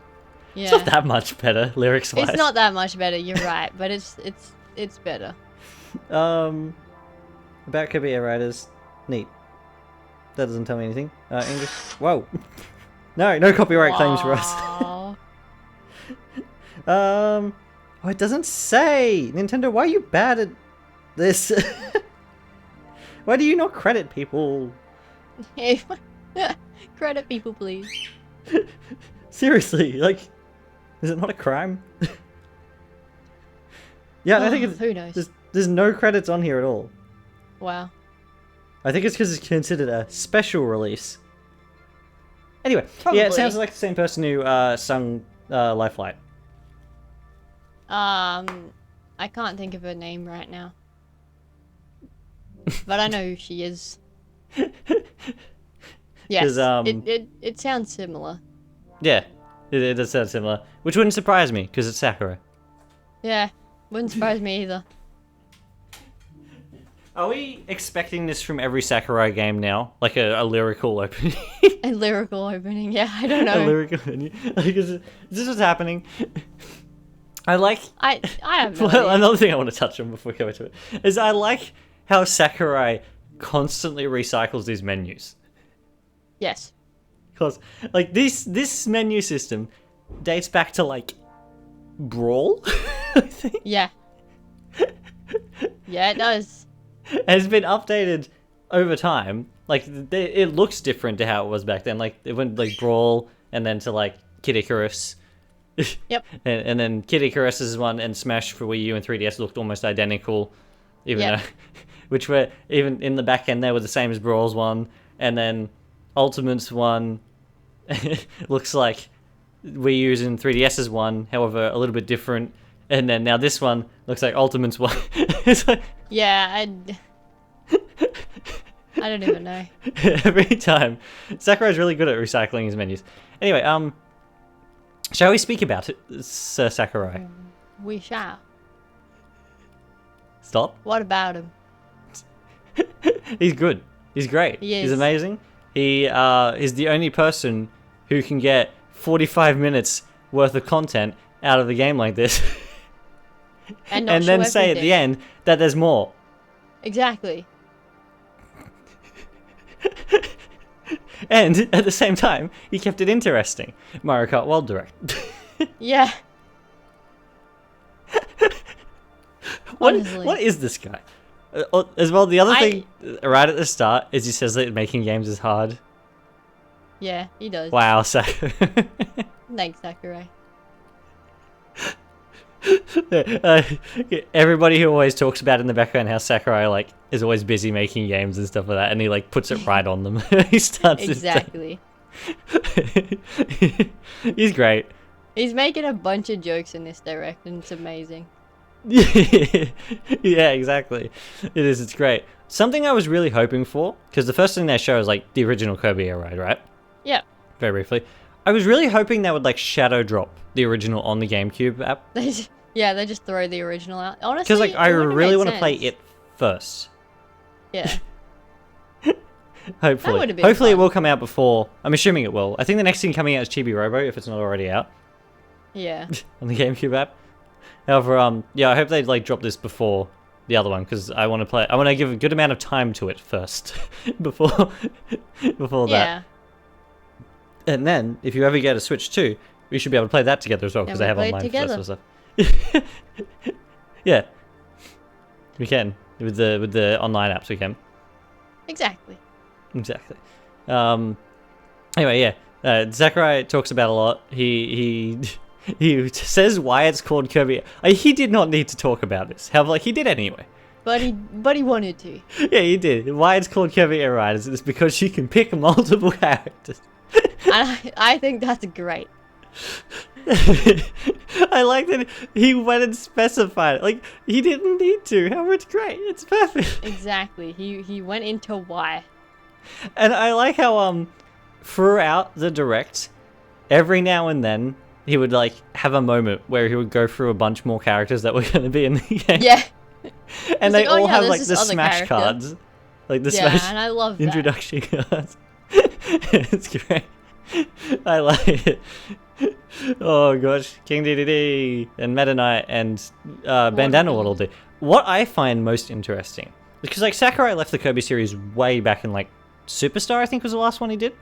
Speaker 2: Yeah.
Speaker 1: It's not that much better, lyrics-wise.
Speaker 2: It's not that much better, you're right, but it's better.
Speaker 1: About Kirby Air Riders, neat. That doesn't tell me anything. English... Whoa! No copyright claims for us.
Speaker 2: Wow.
Speaker 1: Oh, it doesn't say! Nintendo, why are you bad at this? Why do you not credit people?
Speaker 2: Credit people, please.
Speaker 1: Seriously, like, is it not a crime? Yeah, I think it's...
Speaker 2: Who knows?
Speaker 1: There's no credits on here at all.
Speaker 2: Wow.
Speaker 1: I think it's because it's considered a special release. Anyway, yeah,
Speaker 2: Probably.
Speaker 1: it sounds like the same person who sung Lifeline.
Speaker 2: I can't think of her name right now. But I know who she is. Yes, it sounds similar.
Speaker 1: Yeah, it does sound similar. Which wouldn't surprise me, because it's Sakura.
Speaker 2: Yeah, wouldn't surprise me either.
Speaker 1: Are we expecting this from every Sakurai game now? Like a lyrical opening?
Speaker 2: A lyrical opening, yeah, I don't
Speaker 1: A
Speaker 2: know.
Speaker 1: lyrical opening? Like, is this what's happening? I
Speaker 2: have no
Speaker 1: well,
Speaker 2: idea.
Speaker 1: another thing I want to touch on before we go into it is I like how Sakurai constantly recycles these menus.
Speaker 2: Yes.
Speaker 1: Because, like, this menu system dates back to, like, Brawl, I think.
Speaker 2: Yeah. Yeah, it does.
Speaker 1: Has been updated over time. Like, it looks different to how it was back then. Like, it went, like, Brawl, and then to, like, Kid Icarus.
Speaker 2: Yep.
Speaker 1: and then Kid Icarus's one and Smash for Wii U and 3DS looked almost identical. Even
Speaker 2: Yep.
Speaker 1: though... Which were, even in the back end, they were the same as Brawl's one. And then Ultimate's one looks like Wii U's and 3DS's one, however, a little bit different. And then now this one looks like Ultimate's one. It's like...
Speaker 2: Yeah, I don't even know.
Speaker 1: Every time. Sakurai's really good at recycling his menus. Anyway, shall we speak about it, Sir Sakurai?
Speaker 2: We shall.
Speaker 1: Stop.
Speaker 2: What about him?
Speaker 1: He's good. He's great.
Speaker 2: He is.
Speaker 1: He's amazing. He is the only person who can get 45 minutes worth of content out of the game like this.
Speaker 2: And,
Speaker 1: and then say at the end that there's more.
Speaker 2: Exactly.
Speaker 1: And at the same time, he kept it interesting. Mario Kart World Direct.
Speaker 2: Yeah. Honestly.
Speaker 1: What is this guy? As well, the other thing right at the start is he says that making games is hard.
Speaker 2: Yeah, he does.
Speaker 1: Wow, Sakurai.
Speaker 2: Thanks, Sakurai.
Speaker 1: uh, everybody who always talks about in the background how Sakurai like is always busy making games and stuff like that, and he like puts it right on them. He starts
Speaker 2: Exactly.
Speaker 1: He's great.
Speaker 2: He's making a bunch of jokes in this direct, and it's amazing.
Speaker 1: Yeah, exactly. It is. It's great. Something I was really hoping for, because the first thing they show is like the original Kirby Air Ride, right?
Speaker 2: Yeah.
Speaker 1: Very briefly. I was really hoping they would like shadow drop the original on the GameCube app.
Speaker 2: Yeah, they just throw the original out. Honestly,
Speaker 1: Because like I
Speaker 2: it would've
Speaker 1: really
Speaker 2: made
Speaker 1: want to play
Speaker 2: sense.
Speaker 1: it first.
Speaker 2: Yeah.
Speaker 1: Hopefully.
Speaker 2: would've been
Speaker 1: Hopefully it
Speaker 2: fun.
Speaker 1: will come out before. I'm assuming it will. I think the next thing coming out is Chibi Robo, if it's not already out
Speaker 2: Yeah.
Speaker 1: on the GameCube app. However, yeah, I hope they like drop this before the other one, because I want to play. I want to give a good amount of time to it first before that.
Speaker 2: Yeah.
Speaker 1: And then, if you ever get a Switch 2, we should be able to play that together as well, because they
Speaker 2: we'll
Speaker 1: have
Speaker 2: play it
Speaker 1: online for that
Speaker 2: together.
Speaker 1: sort of stuff. Yeah, we can with the online apps. We can
Speaker 2: Exactly.
Speaker 1: exactly. Anyway, yeah. Sakurai talks about a lot. He says why it's called Kirby. He did not need to talk about this. However, like he did anyway.
Speaker 2: But he wanted to.
Speaker 1: Yeah, he did. Why it's called Kirby Air Riders is because you can pick multiple characters.
Speaker 2: And I think that's great.
Speaker 1: I like that he went and specified it. Like, he didn't need to. However, it's great. It's perfect.
Speaker 2: Exactly. He went into why.
Speaker 1: And I like how, throughout the direct, every now and then, he would, like, have a moment where he would go through a bunch more characters that were going to be in the game.
Speaker 2: Yeah.
Speaker 1: And
Speaker 2: He's
Speaker 1: they
Speaker 2: like, "Oh,
Speaker 1: all
Speaker 2: yeah,
Speaker 1: have,
Speaker 2: there's
Speaker 1: like,
Speaker 2: this
Speaker 1: the
Speaker 2: other
Speaker 1: Smash
Speaker 2: character."
Speaker 1: cards. Like, the
Speaker 2: Yeah,
Speaker 1: Smash
Speaker 2: and I love that.
Speaker 1: introduction cards. It's great. I like it. Oh gosh, King DDD and Meta Knight and Bandana Waddle Dee. What I find most interesting, because like Sakurai left the Kirby series way back in like Superstar, I think was the last one he did,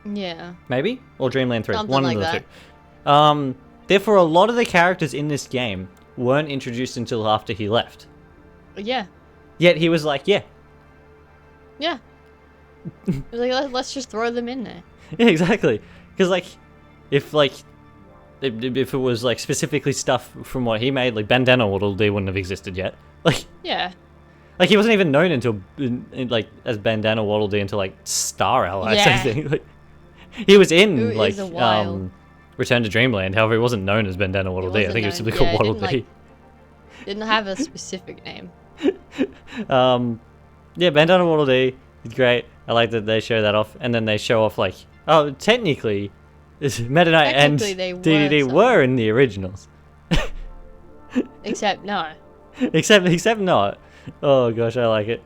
Speaker 2: Yeah.
Speaker 1: maybe, or Dreamland 3,
Speaker 2: Something
Speaker 1: one
Speaker 2: like
Speaker 1: of the
Speaker 2: that.
Speaker 1: two. Therefore, a lot of the characters in this game weren't introduced until after he left.
Speaker 2: Yeah.
Speaker 1: Yet he was like, yeah,
Speaker 2: Yeah. He was like, let's just throw them in there.
Speaker 1: yeah, exactly. Because like, if it was like specifically stuff from what he made, like Bandana Waddle Dee wouldn't have existed yet. Like
Speaker 2: Yeah.
Speaker 1: he wasn't even known until like as Bandana Waddle Dee until like Star Allies.
Speaker 2: Yeah.
Speaker 1: I think. Like, he was
Speaker 2: It
Speaker 1: in like
Speaker 2: is a while.
Speaker 1: Return to Dreamland. However, he wasn't known as Bandana Waddle Dee. I
Speaker 2: wasn't
Speaker 1: think he was
Speaker 2: known-
Speaker 1: simply called
Speaker 2: yeah, it
Speaker 1: Waddle
Speaker 2: didn't,
Speaker 1: Dee.
Speaker 2: Didn't have a specific name.
Speaker 1: Yeah, Bandana Waddle Dee is great. I like that they show that off, and then they show off like, oh, technically, Meta Knight and
Speaker 2: Technically, they were
Speaker 1: DDD
Speaker 2: some.
Speaker 1: were in the originals.
Speaker 2: Except no.
Speaker 1: except not. Oh gosh, I like it.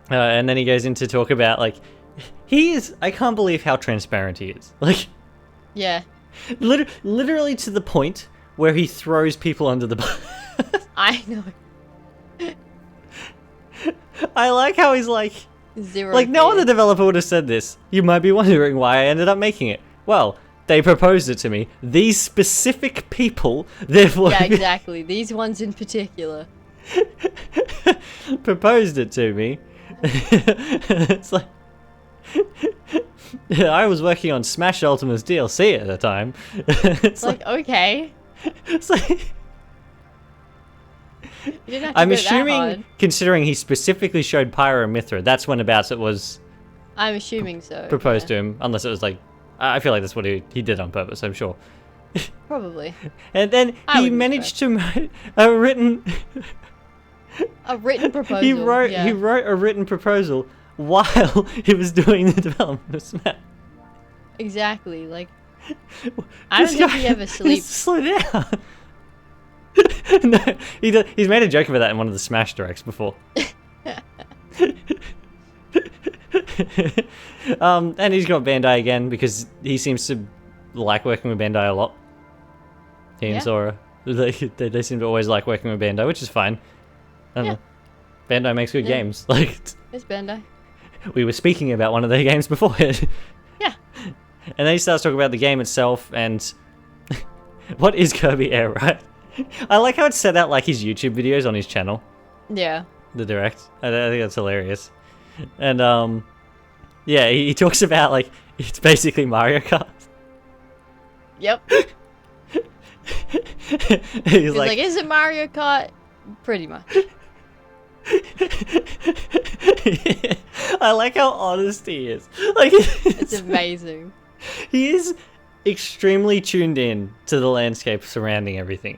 Speaker 1: And then he goes into talk about like, I can't believe how transparent he is. Like,
Speaker 2: Yeah.
Speaker 1: literally to the point where he throws people under the bus.
Speaker 2: I know.
Speaker 1: I like how he's like,
Speaker 2: Zero.
Speaker 1: like no
Speaker 2: fear.
Speaker 1: other developer would have said this. You might be wondering why I ended up making it. Well, they proposed it to me. These specific people, therefore,
Speaker 2: Yeah, exactly. These ones in particular.
Speaker 1: proposed it to me. It's like, I was working on Smash Ultimate's DLC at the time. It's
Speaker 2: Like, okay.
Speaker 1: it's like,
Speaker 2: You didn't have to
Speaker 1: I'm
Speaker 2: go that
Speaker 1: assuming,
Speaker 2: hard.
Speaker 1: considering he specifically showed Pyro and Mithra, that's when about it was
Speaker 2: I'm assuming so.
Speaker 1: proposed
Speaker 2: yeah.
Speaker 1: to him. Unless it was like, I feel like that's what he did on purpose, I'm sure.
Speaker 2: Probably.
Speaker 1: And then
Speaker 2: I
Speaker 1: he
Speaker 2: wouldn't be
Speaker 1: managed to write a written.
Speaker 2: A written proposal.
Speaker 1: He wrote a written proposal while he was doing the development of Smash.
Speaker 2: Exactly. Like, I don't
Speaker 1: This
Speaker 2: think
Speaker 1: guy
Speaker 2: he ever
Speaker 1: needs
Speaker 2: sleeps.
Speaker 1: to slow down. No, he's made a joke about that in one of the Smash directs before. And he's got Bandai again because he seems to like working with Bandai a lot. He and
Speaker 2: Yeah.
Speaker 1: Sora, they seem to always like working with Bandai, which is fine. I don't
Speaker 2: Yeah.
Speaker 1: know. Bandai makes good
Speaker 2: Yeah.
Speaker 1: games. Like,
Speaker 2: It's Bandai.
Speaker 1: we were speaking about one of their games before it.
Speaker 2: Yeah.
Speaker 1: And then he starts talking about the game itself and what is Kirby Air Ride? I like how it's set out like his YouTube videos on his channel,
Speaker 2: Yeah.
Speaker 1: the direct. I think that's hilarious. And yeah, he talks about like it's basically Mario Kart.
Speaker 2: Yep. He's like, is it Mario Kart? Pretty much.
Speaker 1: I like how honest he is. Like,
Speaker 2: It's amazing.
Speaker 1: He is extremely tuned in to the landscape surrounding everything.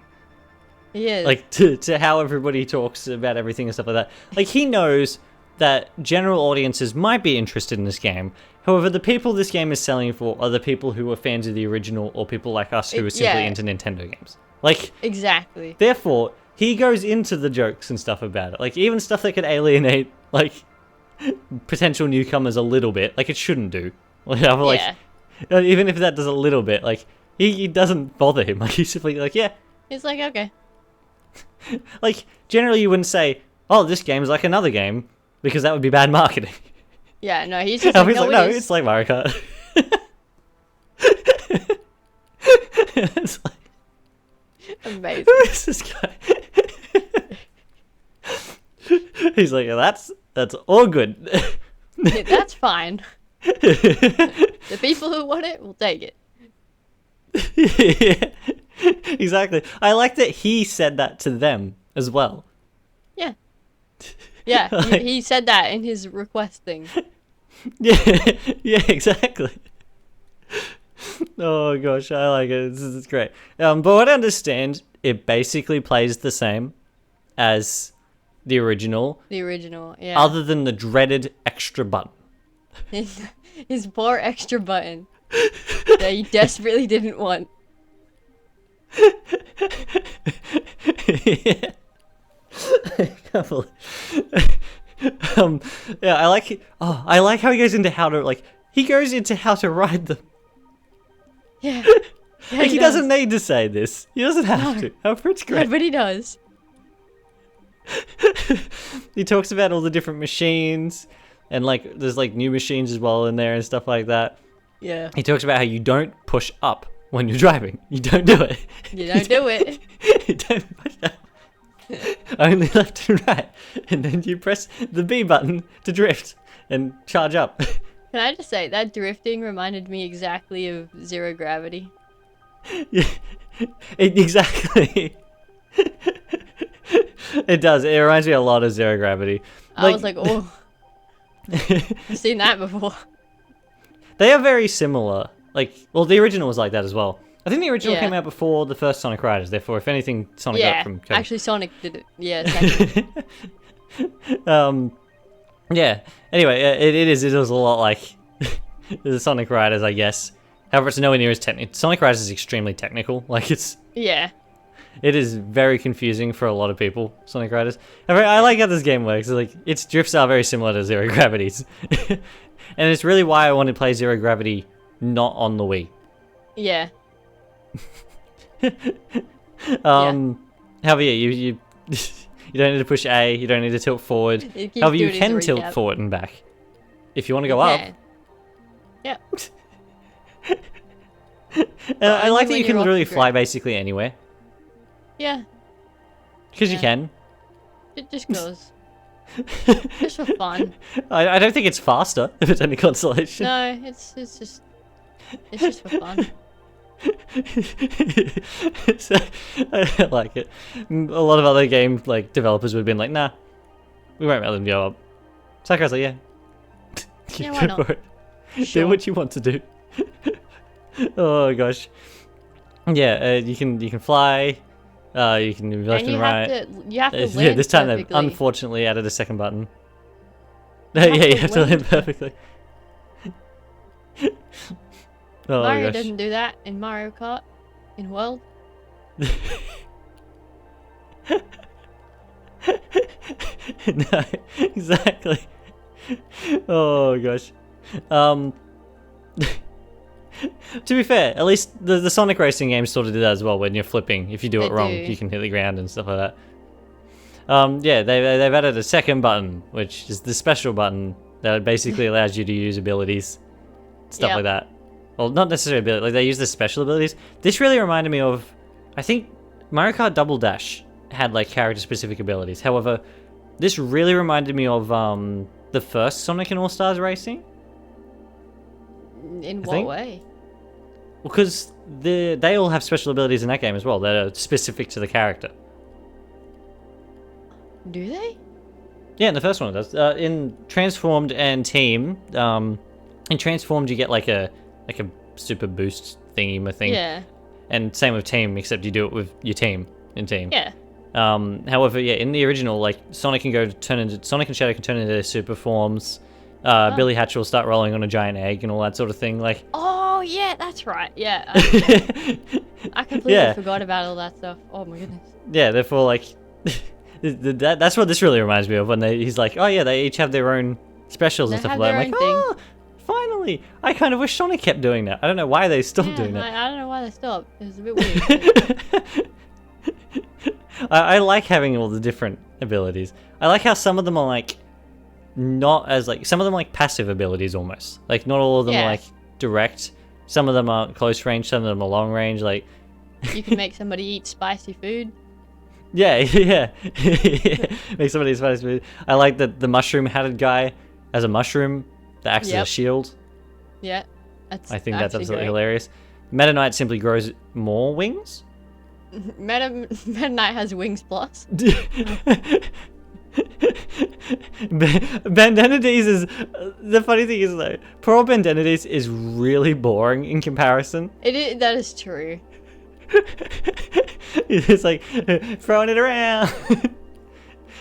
Speaker 2: He is.
Speaker 1: Like, to how everybody talks about everything and stuff like that. Like, he knows that general audiences might be interested in this game. However, the people this game is selling for are the people who are fans of the original, or people like us who are simply into Nintendo games. Like,
Speaker 2: exactly.
Speaker 1: Therefore, he goes into the jokes and stuff about it. Like, even stuff that could alienate, like, potential newcomers a little bit. Like, it shouldn't do. Like, even if that does a little bit, like, he doesn't bother him. Like, he's simply like, yeah.
Speaker 2: He's like, okay.
Speaker 1: Like, generally you wouldn't say, oh, this game's like another game, because that would be bad marketing.
Speaker 2: Yeah, no, he's just like,
Speaker 1: no, it's like Mario Kart. It's like,
Speaker 2: amazing.
Speaker 1: Who's this guy? He's like, that's all good.
Speaker 2: Yeah, that's fine. The people who want it will take it.
Speaker 1: Yeah, exactly. I like that he said that to them as well.
Speaker 2: Yeah. Yeah,
Speaker 1: Like,
Speaker 2: he said that in his request thing.
Speaker 1: Yeah, yeah, exactly. Oh gosh, I like it. This is great. But what I understand, it basically plays the same as the original.
Speaker 2: The original, yeah.
Speaker 1: Other than the dreaded extra button.
Speaker 2: His poor extra button that he desperately didn't want.
Speaker 1: Yeah. I can't believe- yeah, I like it. Oh, I like how he goes into how to ride them.
Speaker 2: Yeah.
Speaker 1: Like, he doesn't need to say this. He doesn't have to. However, it's great.
Speaker 2: Yeah, but he does.
Speaker 1: He talks about all the different machines, and like there's like new machines as well in there and stuff like that.
Speaker 2: Yeah.
Speaker 1: He talks about how you don't push up when you're driving. You don't do it.
Speaker 2: You don't do it.
Speaker 1: You don't push up. Only left and right, and then you press the B button to drift and charge up.
Speaker 2: Can I just say, that drifting reminded me exactly of Zero Gravity.
Speaker 1: Yeah, exactly. It does. It reminds me a lot of Zero Gravity.
Speaker 2: I was like, oh, I've seen that before.
Speaker 1: They are very similar. Like, well, the original was like that as well. I think the original
Speaker 2: Yeah.
Speaker 1: came out before the first Sonic Riders. Therefore, if anything, Sonic got
Speaker 2: Yeah,
Speaker 1: it from Kirby.
Speaker 2: actually Sonic did it. Yeah, second.
Speaker 1: Yeah. Anyway, it is a lot like the Sonic Riders, I guess. However, it's nowhere near as technical. Sonic Riders is extremely technical. Like, it is very confusing for a lot of people, Sonic Riders. I like how this game works. Like, its drifts are very similar to Zero Gravity's. And it's really why I want to play Zero Gravity not on the Wii.
Speaker 2: Yeah.
Speaker 1: However, yeah, you don't need to push A, you don't need to tilt forward. However, you can tilt forward and back. If you want to go up.
Speaker 2: Yeah.
Speaker 1: I like that you can literally fly basically anywhere.
Speaker 2: Yeah.
Speaker 1: Because you can.
Speaker 2: It just goes. Just for fun.
Speaker 1: I don't think it's faster if it's any consolation.
Speaker 2: No, it's just for fun.
Speaker 1: So, I like it. A lot of other game like developers would have been like, nah, we won't let them go up. Sakurai's like, yeah.
Speaker 2: Yeah, why not?
Speaker 1: For it.
Speaker 2: Sure.
Speaker 1: Do what you want to do. Oh gosh. Yeah, you can fly. You can move left and right.
Speaker 2: You have to land
Speaker 1: yeah, this time
Speaker 2: perfectly.
Speaker 1: they've unfortunately added a second button. Yeah, you have to land perfectly. Oh
Speaker 2: Mario
Speaker 1: gosh.
Speaker 2: doesn't do that in Mario Kart. In World.
Speaker 1: No, exactly. Oh gosh. To be fair, at least the Sonic racing games sort of do that as well. When you're flipping, if you do it wrong, you can hit the ground and stuff like that. Yeah, they've added a second button, which is the special button that basically allows you to use abilities, stuff like that. Well, not necessarily ability. Like, they use the special abilities. This really reminded me of, I think, Mario Kart Double Dash had like character-specific abilities. However, this really reminded me of the first Sonic and All Stars Racing.
Speaker 2: In what way?
Speaker 1: because they all have special abilities in that game as well that are specific to the character.
Speaker 2: Do they?
Speaker 1: Yeah, in the first one it does. In Transformed and Team, in Transformed you get like a super boost thingy thing.
Speaker 2: Yeah.
Speaker 1: And same with Team, except you do it with your team in Team.
Speaker 2: Yeah.
Speaker 1: However, yeah, in the original, like Sonic and Shadow can turn into their super forms. Billy Hatch will start rolling on a giant egg and all that sort of thing. Like,
Speaker 2: oh yeah, that's right. Yeah, I completely forgot about all that stuff. Oh my goodness.
Speaker 1: Yeah, therefore, like, that's what this really reminds me of when he's like, oh yeah, they each have their own specials and stuff like that. I'm like, oh, finally! I kind of wish Sonic kept doing that. I don't know why they stopped doing that.
Speaker 2: I don't know why they stopped. It was a bit weird.
Speaker 1: I like having all the different abilities. I like how some of them are like not as like some of them are like passive abilities almost. Like not all of them are like direct. Some of them are close range. Some of them are long range. Like
Speaker 2: you can make somebody eat spicy food.
Speaker 1: Yeah. Make somebody eat spicy food. I like the mushroom hatted guy as a mushroom that acts as a shield.
Speaker 2: Yeah,
Speaker 1: I think that's absolutely hilarious. Meta Knight simply grows more wings.
Speaker 2: Meta Knight has wings plus.
Speaker 1: Bandanides is the funny thing is though, poor Bandanides is really boring in comparison.
Speaker 2: That is true.
Speaker 1: It's like throwing it around,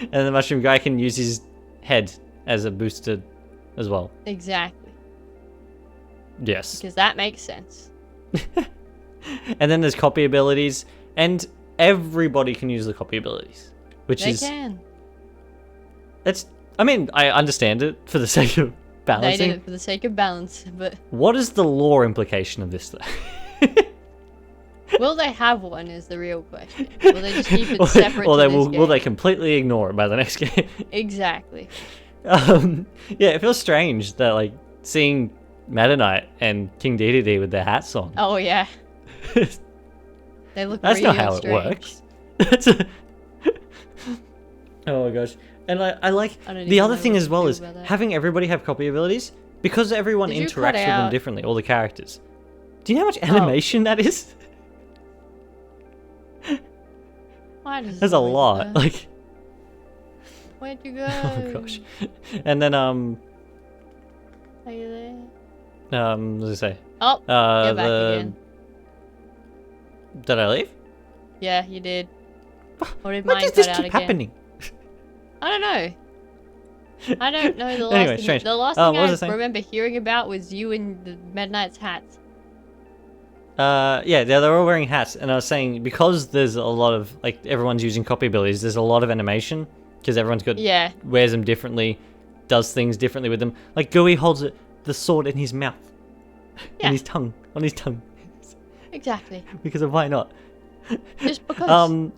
Speaker 1: and the mushroom guy can use his head as a booster as well.
Speaker 2: Exactly.
Speaker 1: Yes.
Speaker 2: Because that makes sense.
Speaker 1: And then there's copy abilities, and everybody can use the copy abilities, which
Speaker 2: they can.
Speaker 1: I mean, I understand it for the sake of balancing.
Speaker 2: They did it for the sake of balance, but
Speaker 1: what is the lore implication of this, though?
Speaker 2: Will they have one? Is the real question. Will they just keep it separate?
Speaker 1: Or will they completely ignore it by the next game?
Speaker 2: Exactly.
Speaker 1: Yeah, it feels strange that like seeing Meta Knight and King Dedede with their hats on.
Speaker 2: Oh yeah. They look.
Speaker 1: That's
Speaker 2: really
Speaker 1: not how
Speaker 2: strange.
Speaker 1: it works. Oh my gosh. And I like the other thing as well is having everybody have copy abilities because everyone interacts with them differently, all the characters. Do you know how much animation that is?
Speaker 2: Why does
Speaker 1: There's a lot. Like,
Speaker 2: where'd you go?
Speaker 1: oh gosh. And then
Speaker 2: Are you there?
Speaker 1: what did I say?
Speaker 2: Oh, you're back again.
Speaker 1: Did I leave?
Speaker 2: Yeah, you did. Or did
Speaker 1: Why
Speaker 2: mine
Speaker 1: does this
Speaker 2: cut out
Speaker 1: keep
Speaker 2: again?
Speaker 1: happening?
Speaker 2: I don't know. I don't know the last
Speaker 1: Anyway,
Speaker 2: thing.
Speaker 1: strange.
Speaker 2: The last
Speaker 1: what was I
Speaker 2: thing I
Speaker 1: saying?
Speaker 2: remember hearing about was you and the Meta Knight's hats.
Speaker 1: Yeah, they're all wearing hats, and I was saying because there's a lot of like everyone's using copy abilities. There's a lot of animation because everyone's got wears them differently, does things differently with them. Like Gooey holds the sword in his mouth, in his tongue, on his tongue.
Speaker 2: Exactly.
Speaker 1: Because of why not?
Speaker 2: Just because.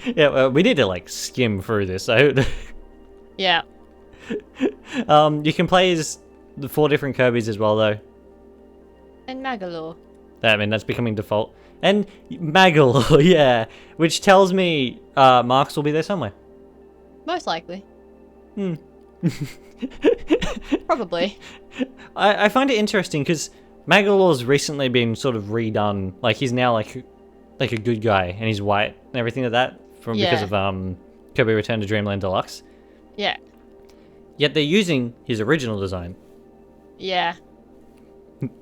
Speaker 1: Yeah, well, we need to like skim through this.
Speaker 2: Yeah.
Speaker 1: You can play as the 4 different Kirbys as well, though.
Speaker 2: And Magalore.
Speaker 1: I mean, that's becoming default. And Magalore, yeah, which tells me Marks will be there somewhere.
Speaker 2: Most likely. Probably.
Speaker 1: I find it interesting because Magalore's recently been sort of redone. Like he's now like a good guy, and he's white and everything like that because of Kirby Return to Dreamland Deluxe.
Speaker 2: Yeah.
Speaker 1: Yet they're using his original design.
Speaker 2: Yeah.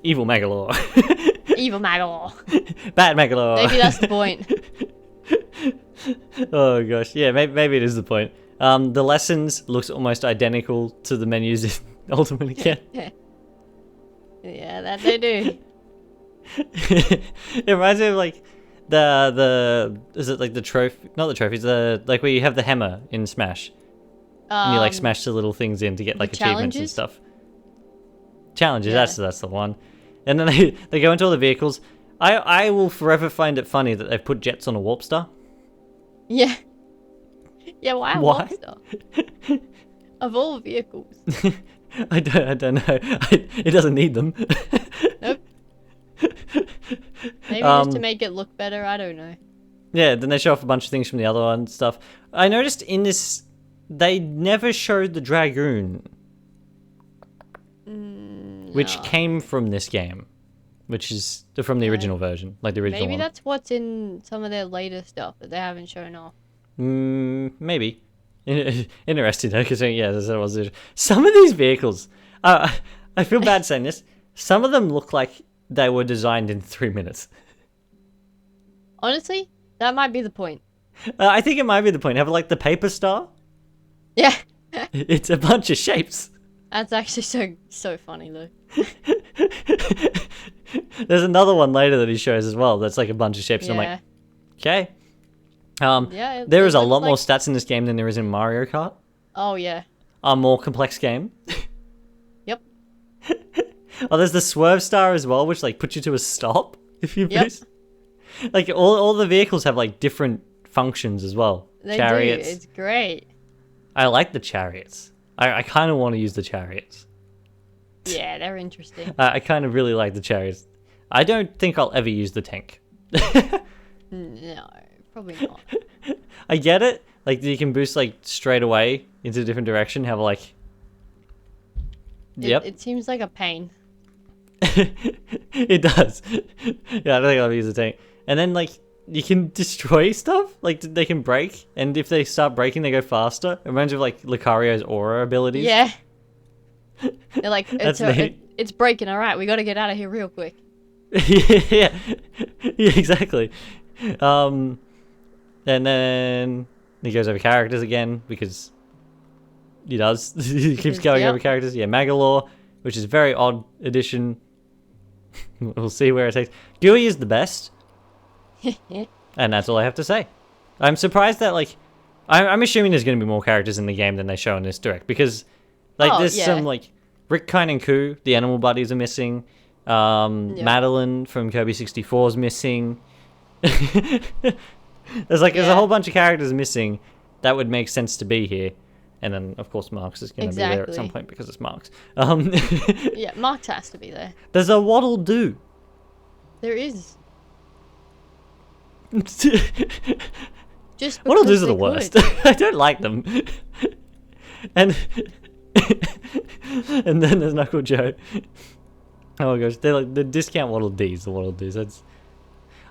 Speaker 1: Evil Magalore.
Speaker 2: Evil Magalore.
Speaker 1: Bad Magalore.
Speaker 2: Maybe that's the point.
Speaker 1: Oh gosh, yeah, maybe it is the point. The lessons looks almost identical to the menus in Ultimate again.
Speaker 2: Yeah, that they do.
Speaker 1: It reminds me of like the is it like the trophy? Not the trophies. The like where you have the hammer in Smash, and you like smash the little things in to get like achievements and stuff. Challenges. Yeah. That's the one. And then they go into all the vehicles. I will forever find it funny that they've put jets on a warp star.
Speaker 2: Yeah. Yeah. Why a warp star? Of all vehicles.
Speaker 1: I don't know. It doesn't need them.
Speaker 2: Nope. Maybe just to make it look better. I don't know.
Speaker 1: Yeah. Then they show off a bunch of things from the other one and stuff. I noticed in this, they never showed the Dragoon, which came from this game. which is from the
Speaker 2: Yeah.
Speaker 1: original version, like the original
Speaker 2: Maybe
Speaker 1: one.
Speaker 2: that's what's in some of their later stuff that they haven't shown off.
Speaker 1: Maybe. Interesting though, because yeah, that was it. Some of these vehicles, I feel bad saying this. Some of them look like they were designed in 3 minutes.
Speaker 2: Honestly, that might be the point.
Speaker 1: I think it might be the point. Have like the paper star.
Speaker 2: Yeah.
Speaker 1: It's a bunch of shapes.
Speaker 2: That's actually so funny though.
Speaker 1: There's another one later that he shows as well. That's like a bunch of shapes.
Speaker 2: Yeah.
Speaker 1: And I'm like, okay.
Speaker 2: Yeah,
Speaker 1: There is a
Speaker 2: looks
Speaker 1: lot more
Speaker 2: like-
Speaker 1: stats in this game than there is in Mario Kart.
Speaker 2: Oh yeah.
Speaker 1: A more complex game.
Speaker 2: Yep.
Speaker 1: Oh, there's the swerve star as well, which like puts you to a stop if you
Speaker 2: Yep.
Speaker 1: boost. Like all the vehicles have like different functions as well.
Speaker 2: They
Speaker 1: Chariots.
Speaker 2: do. It's great.
Speaker 1: I like the chariots. I kind of want to use the chariots.
Speaker 2: Yeah, they're interesting.
Speaker 1: I kind of really like the chariots. I don't think I'll ever use the tank.
Speaker 2: No, probably not.
Speaker 1: I get it. Like you can boost like straight away into a different direction. Have like. Yep.
Speaker 2: It seems like a pain.
Speaker 1: It does. Yeah, I don't think I'll use the tank. And then like you can destroy stuff. Like they can break, and if they start breaking, they go faster. It reminds me of like Lucario's aura abilities.
Speaker 2: Yeah. They're like,
Speaker 1: That's neat.
Speaker 2: it's breaking. All right, we got to get out of here real quick.
Speaker 1: Yeah, exactly. And then he goes over characters again because he does. He keeps going
Speaker 2: Yep.
Speaker 1: over characters. Yeah, Magalore, which is a very odd addition. We'll see where it takes. Gooey is the best, and that's all I have to say. I'm surprised that like, I'm assuming there's going to be more characters in the game than they show in this direct because, like,
Speaker 2: Oh,
Speaker 1: there's
Speaker 2: yeah.
Speaker 1: some like Rick, Kine, and Koo, the animal buddies are missing. Madeline from Kirby 64 is missing. There's a
Speaker 2: Yeah.
Speaker 1: whole bunch of characters missing that would make sense to be here, and then of course Marx is going to be there at some
Speaker 2: Exactly.
Speaker 1: point because it's Marx.
Speaker 2: Yeah, Marx has to be there.
Speaker 1: There's a Waddle Doo.
Speaker 2: There is. Just
Speaker 1: Waddle
Speaker 2: because
Speaker 1: Doos are the
Speaker 2: they
Speaker 1: worst.
Speaker 2: could.
Speaker 1: I don't like them. And and then there's Knuckle Joe. Oh my gosh, they're like the discount Waddle Dees. The Waddle Doos. That's.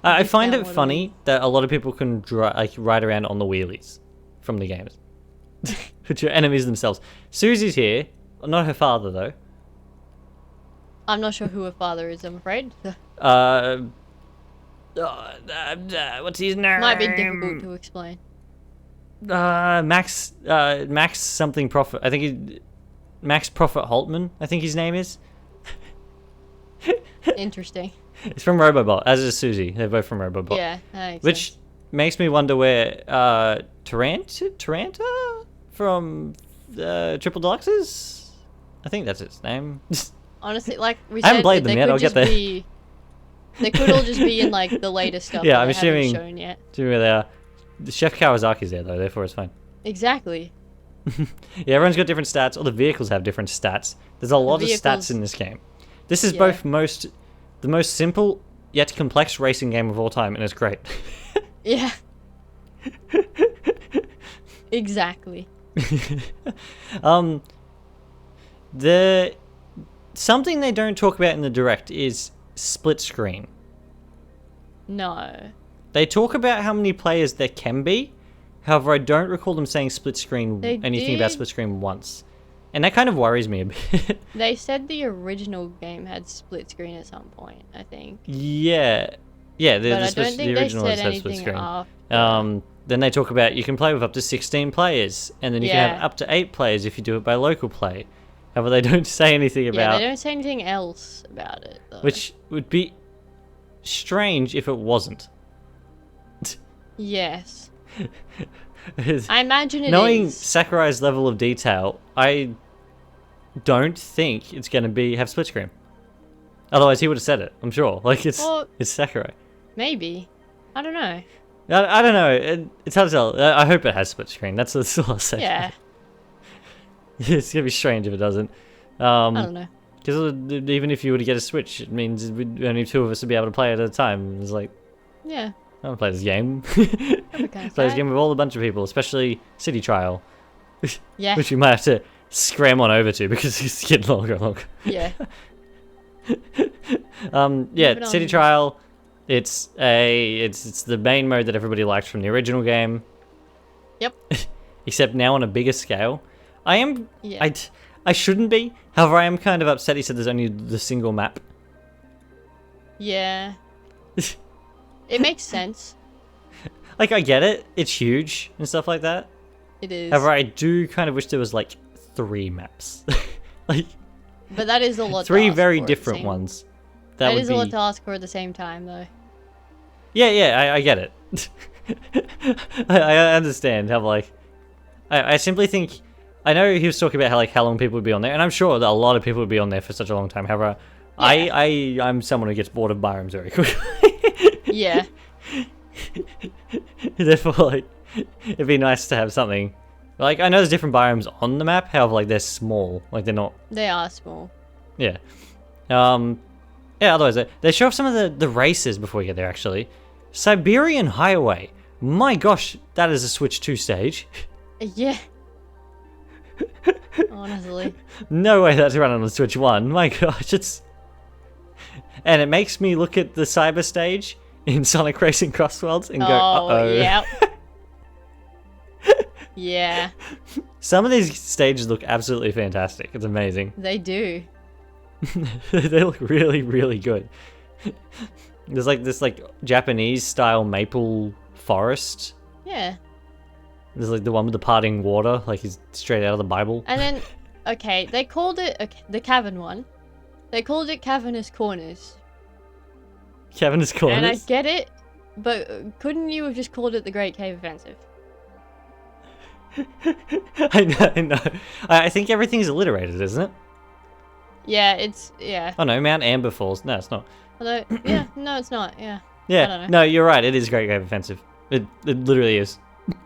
Speaker 1: I find it
Speaker 2: Discount Waddle
Speaker 1: funny that a lot of people can ride around on the wheelies from the games, which are enemies themselves. Susie's here, not her father though.
Speaker 2: I'm not sure who her father is. I'm afraid.
Speaker 1: What's his name?
Speaker 2: Might be difficult to explain.
Speaker 1: Max something Profit. I think Max Profit Holtman. I think his name is.
Speaker 2: Interesting.
Speaker 1: It's from Robobot, as is Susie. They're both from Robobot.
Speaker 2: Yeah, that makes
Speaker 1: Which
Speaker 2: sense.
Speaker 1: makes me wonder where Taranta from Triple Deluxe is? I think that's its name.
Speaker 2: Honestly, like we
Speaker 1: I haven't
Speaker 2: said,
Speaker 1: played them
Speaker 2: they
Speaker 1: yet,
Speaker 2: could
Speaker 1: I'll get
Speaker 2: just
Speaker 1: there.
Speaker 2: be. They could all just be in like the latest stuff.
Speaker 1: Yeah,
Speaker 2: that
Speaker 1: I'm
Speaker 2: they haven't
Speaker 1: assuming-
Speaker 2: shown yet.
Speaker 1: Do you know where they are? Chef Kawasaki's there though, therefore it's fine.
Speaker 2: Exactly.
Speaker 1: Yeah, everyone's got different stats. All the vehicles have different stats. There's a lot of stats
Speaker 2: vehicles-
Speaker 1: in this game. This is
Speaker 2: Yeah.
Speaker 1: both the most simple yet complex racing game of all time, and it's great.
Speaker 2: Yeah. Exactly.
Speaker 1: The something they don't talk about in the direct is split screen.
Speaker 2: No.
Speaker 1: They talk about how many players there can be. However, I don't recall them saying split screen
Speaker 2: They
Speaker 1: anything about
Speaker 2: did.
Speaker 1: split screen once. And that kind of worries me a bit.
Speaker 2: They said the original game had split screen at some point, I think.
Speaker 1: Yeah. Yeah,
Speaker 2: But I don't think
Speaker 1: the
Speaker 2: they
Speaker 1: original
Speaker 2: said
Speaker 1: has split
Speaker 2: anything
Speaker 1: screen.
Speaker 2: after.
Speaker 1: Then they talk about you can play with up to 16 players, and then you can have
Speaker 2: Yeah.
Speaker 1: up to 8 players if you do it by local play. However, they don't say anything
Speaker 2: Yeah,
Speaker 1: about
Speaker 2: they don't say anything else about it, though.
Speaker 1: which would be strange if it wasn't.
Speaker 2: Yes. I imagine it is.
Speaker 1: Knowing Sakurai's level of detail, I don't think it's going to have split screen. Otherwise, he would have said it. I'm sure. Like
Speaker 2: Well-
Speaker 1: it's Sakurai.
Speaker 2: Maybe. I don't know.
Speaker 1: I don't know. It's hard to tell. I hope it has split screen. That's all I'll say.
Speaker 2: Yeah.
Speaker 1: It's gonna be strange if it doesn't.
Speaker 2: I don't know.
Speaker 1: Because even if you were to get a Switch, it means only 2 of us would be able to play it at a time. It's like
Speaker 2: Yeah.
Speaker 1: I don't play this game.
Speaker 2: That'd be kinda
Speaker 1: Play this
Speaker 2: sad.
Speaker 1: game with all a bunch of people, especially City Trial,
Speaker 2: Yeah.
Speaker 1: which we might have to scram on over to because it's getting longer and longer.
Speaker 2: Yeah.
Speaker 1: Yeah,
Speaker 2: Moving
Speaker 1: City
Speaker 2: on.
Speaker 1: Trial. It's the main mode that everybody liked from the original game,
Speaker 2: Yep.
Speaker 1: except now on a bigger scale. I am.
Speaker 2: Yeah.
Speaker 1: I shouldn't be. However, I am kind of upset. He said there's only the single map.
Speaker 2: Yeah. It makes sense.
Speaker 1: Like, I get it. It's huge and stuff like that.
Speaker 2: It is.
Speaker 1: However, I do kind of wish there was like 3 maps. Like,
Speaker 2: But that is a lot.
Speaker 1: 3
Speaker 2: to ask
Speaker 1: very
Speaker 2: for at the
Speaker 1: different
Speaker 2: same-
Speaker 1: ones.
Speaker 2: That
Speaker 1: would
Speaker 2: is
Speaker 1: be...
Speaker 2: a lot to ask for at the same time, though.
Speaker 1: Yeah, I get it. I understand how, like... I simply think... I know he was talking about how long people would be on there, and I'm sure that a lot of people would be on there for such a long time. However,
Speaker 2: Yeah.
Speaker 1: I'm someone who gets bored of biomes very quickly.
Speaker 2: Yeah.
Speaker 1: Therefore, like, it'd be nice to have something. Like, I know there's different biomes on the map, however, like, they're small. Like, they're not...
Speaker 2: They are small.
Speaker 1: Yeah. Yeah, otherwise, they show off some of the races before we get there, actually. Siberian Highway. My gosh, that is a Switch 2 stage.
Speaker 2: Yeah. Honestly.
Speaker 1: No way that's running on the Switch 1. My gosh, it's... And it makes me look at the Cyber stage in Sonic Racing Crossworlds and go, uh-oh.
Speaker 2: Yeah. Yeah.
Speaker 1: Some of these stages look absolutely fantastic. It's amazing.
Speaker 2: They do.
Speaker 1: They look really, really good. There's like this Japanese style maple forest.
Speaker 2: Yeah.
Speaker 1: There's like the one with the parting water, like he's straight out of the Bible.
Speaker 2: And then, okay, they called it the cavern one. They called it Cavernous Corners.
Speaker 1: Cavernous Corners.
Speaker 2: And I get it, but couldn't you have just called it the Great Cave Offensive?
Speaker 1: I know. I think everything's alliterated, isn't it?
Speaker 2: Yeah, yeah.
Speaker 1: Oh no, Mount Amber Falls. No, it's not.
Speaker 2: Although, yeah, no, it's not, yeah. I
Speaker 1: Yeah,
Speaker 2: don't know.
Speaker 1: no, you're right. It is Great Cave Offensive. It literally is.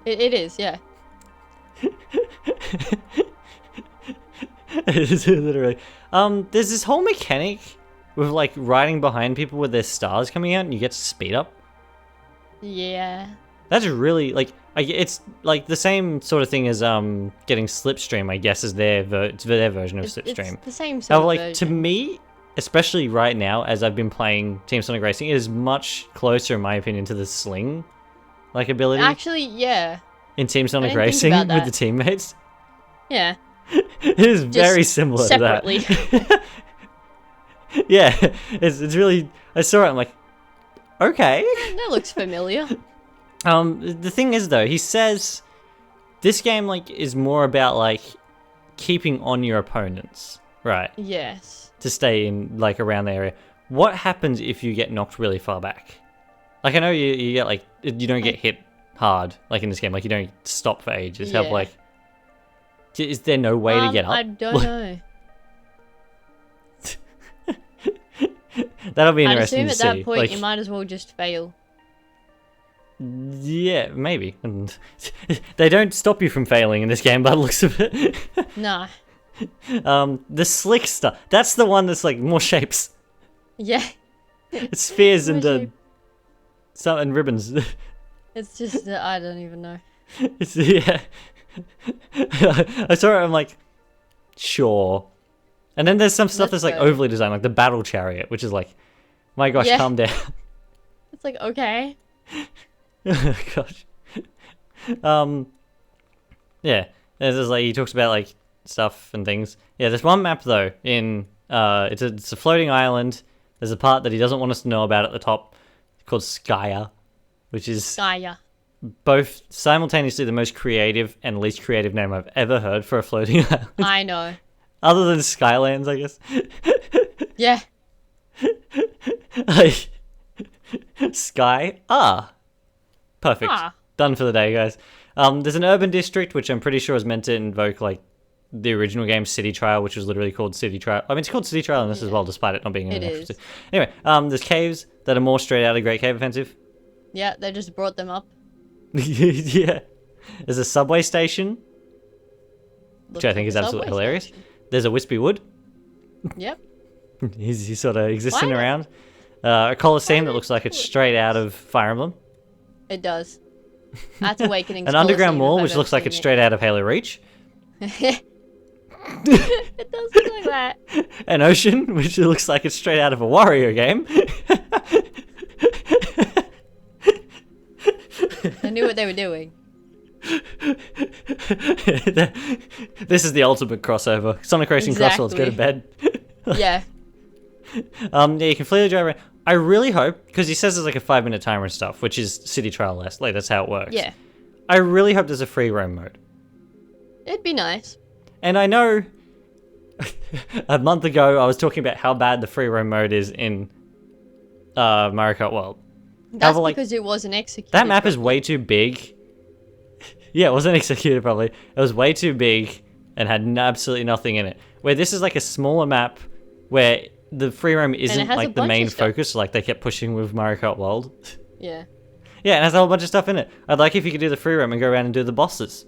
Speaker 2: It is, yeah.
Speaker 1: It is literally. There's this whole mechanic with like riding behind people with their stars coming out, and you get to speed up.
Speaker 2: Yeah.
Speaker 1: That's really like it's like the same sort of thing as getting Slipstream, I guess, is it's their version of Slipstream.
Speaker 2: It's the same sort
Speaker 1: However,
Speaker 2: of
Speaker 1: like
Speaker 2: version.
Speaker 1: to me, especially right now, as I've been playing Team Sonic Racing, it is much closer, in my opinion, to the sling like ability
Speaker 2: Actually, yeah.
Speaker 1: in Team Sonic
Speaker 2: didn't think
Speaker 1: Racing
Speaker 2: about
Speaker 1: with
Speaker 2: that.
Speaker 1: the teammates.
Speaker 2: Yeah.
Speaker 1: It is very similar
Speaker 2: separately.
Speaker 1: to that. Yeah, it's really. I saw it. I'm like, okay.
Speaker 2: That looks familiar.
Speaker 1: The thing is though, he says this game like is more about like keeping on your opponents, right?
Speaker 2: Yes.
Speaker 1: To stay in like around the area. What happens if you get knocked really far back? Like I know you get like you don't get hit hard like in this game. Like you don't stop for ages.
Speaker 2: Yeah.
Speaker 1: Have like, is there no way to get up?
Speaker 2: I don't know.
Speaker 1: That'll be
Speaker 2: I'd
Speaker 1: interesting
Speaker 2: assume
Speaker 1: to
Speaker 2: at
Speaker 1: see.
Speaker 2: that point
Speaker 1: Like,
Speaker 2: you might as well just fail.
Speaker 1: yeah, maybe. And they don't stop you from failing in this game, by the looks of it.
Speaker 2: Nah.
Speaker 1: The slick stuff. That's the one that's like more shapes.
Speaker 2: Yeah.
Speaker 1: It's spheres and
Speaker 2: More shape.
Speaker 1: and ribbons.
Speaker 2: It's just that I don't even know.
Speaker 1: It's yeah. I saw it. I'm like, sure. And then there's some stuff
Speaker 2: Let's
Speaker 1: that's like
Speaker 2: go.
Speaker 1: overly designed, like the battle chariot, which is like, my gosh,
Speaker 2: Yeah.
Speaker 1: calm down.
Speaker 2: It's like, okay.
Speaker 1: Oh, gosh. Yeah. There's just, like he talks about like stuff and things. Yeah, there's one map though in it's a floating island. There's a part that he doesn't want us to know about at the top called Skya, which is
Speaker 2: Gaia.
Speaker 1: both simultaneously the most creative and least creative name I've ever heard for a floating island.
Speaker 2: I know.
Speaker 1: Other than Skylands, I guess.
Speaker 2: Yeah.
Speaker 1: Like, Sky. Perfect.
Speaker 2: Ah.
Speaker 1: Done for the day, guys. There's an urban district, which I'm pretty sure is meant to invoke, like, the original game City Trial, which was literally called City Trial. I mean, it's called City Trial in this as well, despite it not being
Speaker 2: It
Speaker 1: an
Speaker 2: is.
Speaker 1: Anyway, there's caves that are more straight out of Great Cave Offensive.
Speaker 2: Yeah, they just brought them up.
Speaker 1: Yeah. There's a subway station, which
Speaker 2: Looks
Speaker 1: I think
Speaker 2: like
Speaker 1: is
Speaker 2: a
Speaker 1: absolutely
Speaker 2: subway
Speaker 1: hilarious.
Speaker 2: station.
Speaker 1: There's a Wispy Wood.
Speaker 2: Yep.
Speaker 1: He's sort of existing
Speaker 2: Why?
Speaker 1: around. A Coliseum that
Speaker 2: Why
Speaker 1: looks like it's
Speaker 2: not?
Speaker 1: straight out of Fire Emblem.
Speaker 2: It does. That's Awakening.
Speaker 1: An underground mall which looks like it's straight out of Halo Reach.
Speaker 2: It does look like that.
Speaker 1: An ocean, which looks like it's straight out of a Wario game.
Speaker 2: I knew what they were doing.
Speaker 1: This is the ultimate crossover. Sonic Racing Crossworlds, go to bed.
Speaker 2: Yeah.
Speaker 1: Yeah, you can flee the driver. I really hope, because he says there's like a 5-minute timer and stuff, which is City Trial less. Like, that's how it works.
Speaker 2: Yeah.
Speaker 1: I really hope there's a free roam mode.
Speaker 2: It'd be nice.
Speaker 1: And I know a month ago I was talking about how bad the free roam mode is in Mario Kart World.
Speaker 2: That's
Speaker 1: However,
Speaker 2: because it wasn't executed.
Speaker 1: that map is way too big. Yeah, it wasn't executed probably. It was way too big and had absolutely nothing in it. Where this is like a smaller map where the free roam isn't like the main focus, like they kept pushing with Mario Kart World.
Speaker 2: Yeah.
Speaker 1: Yeah, it has a whole bunch of stuff in it. I'd like if you could do the free roam and go around and do the bosses.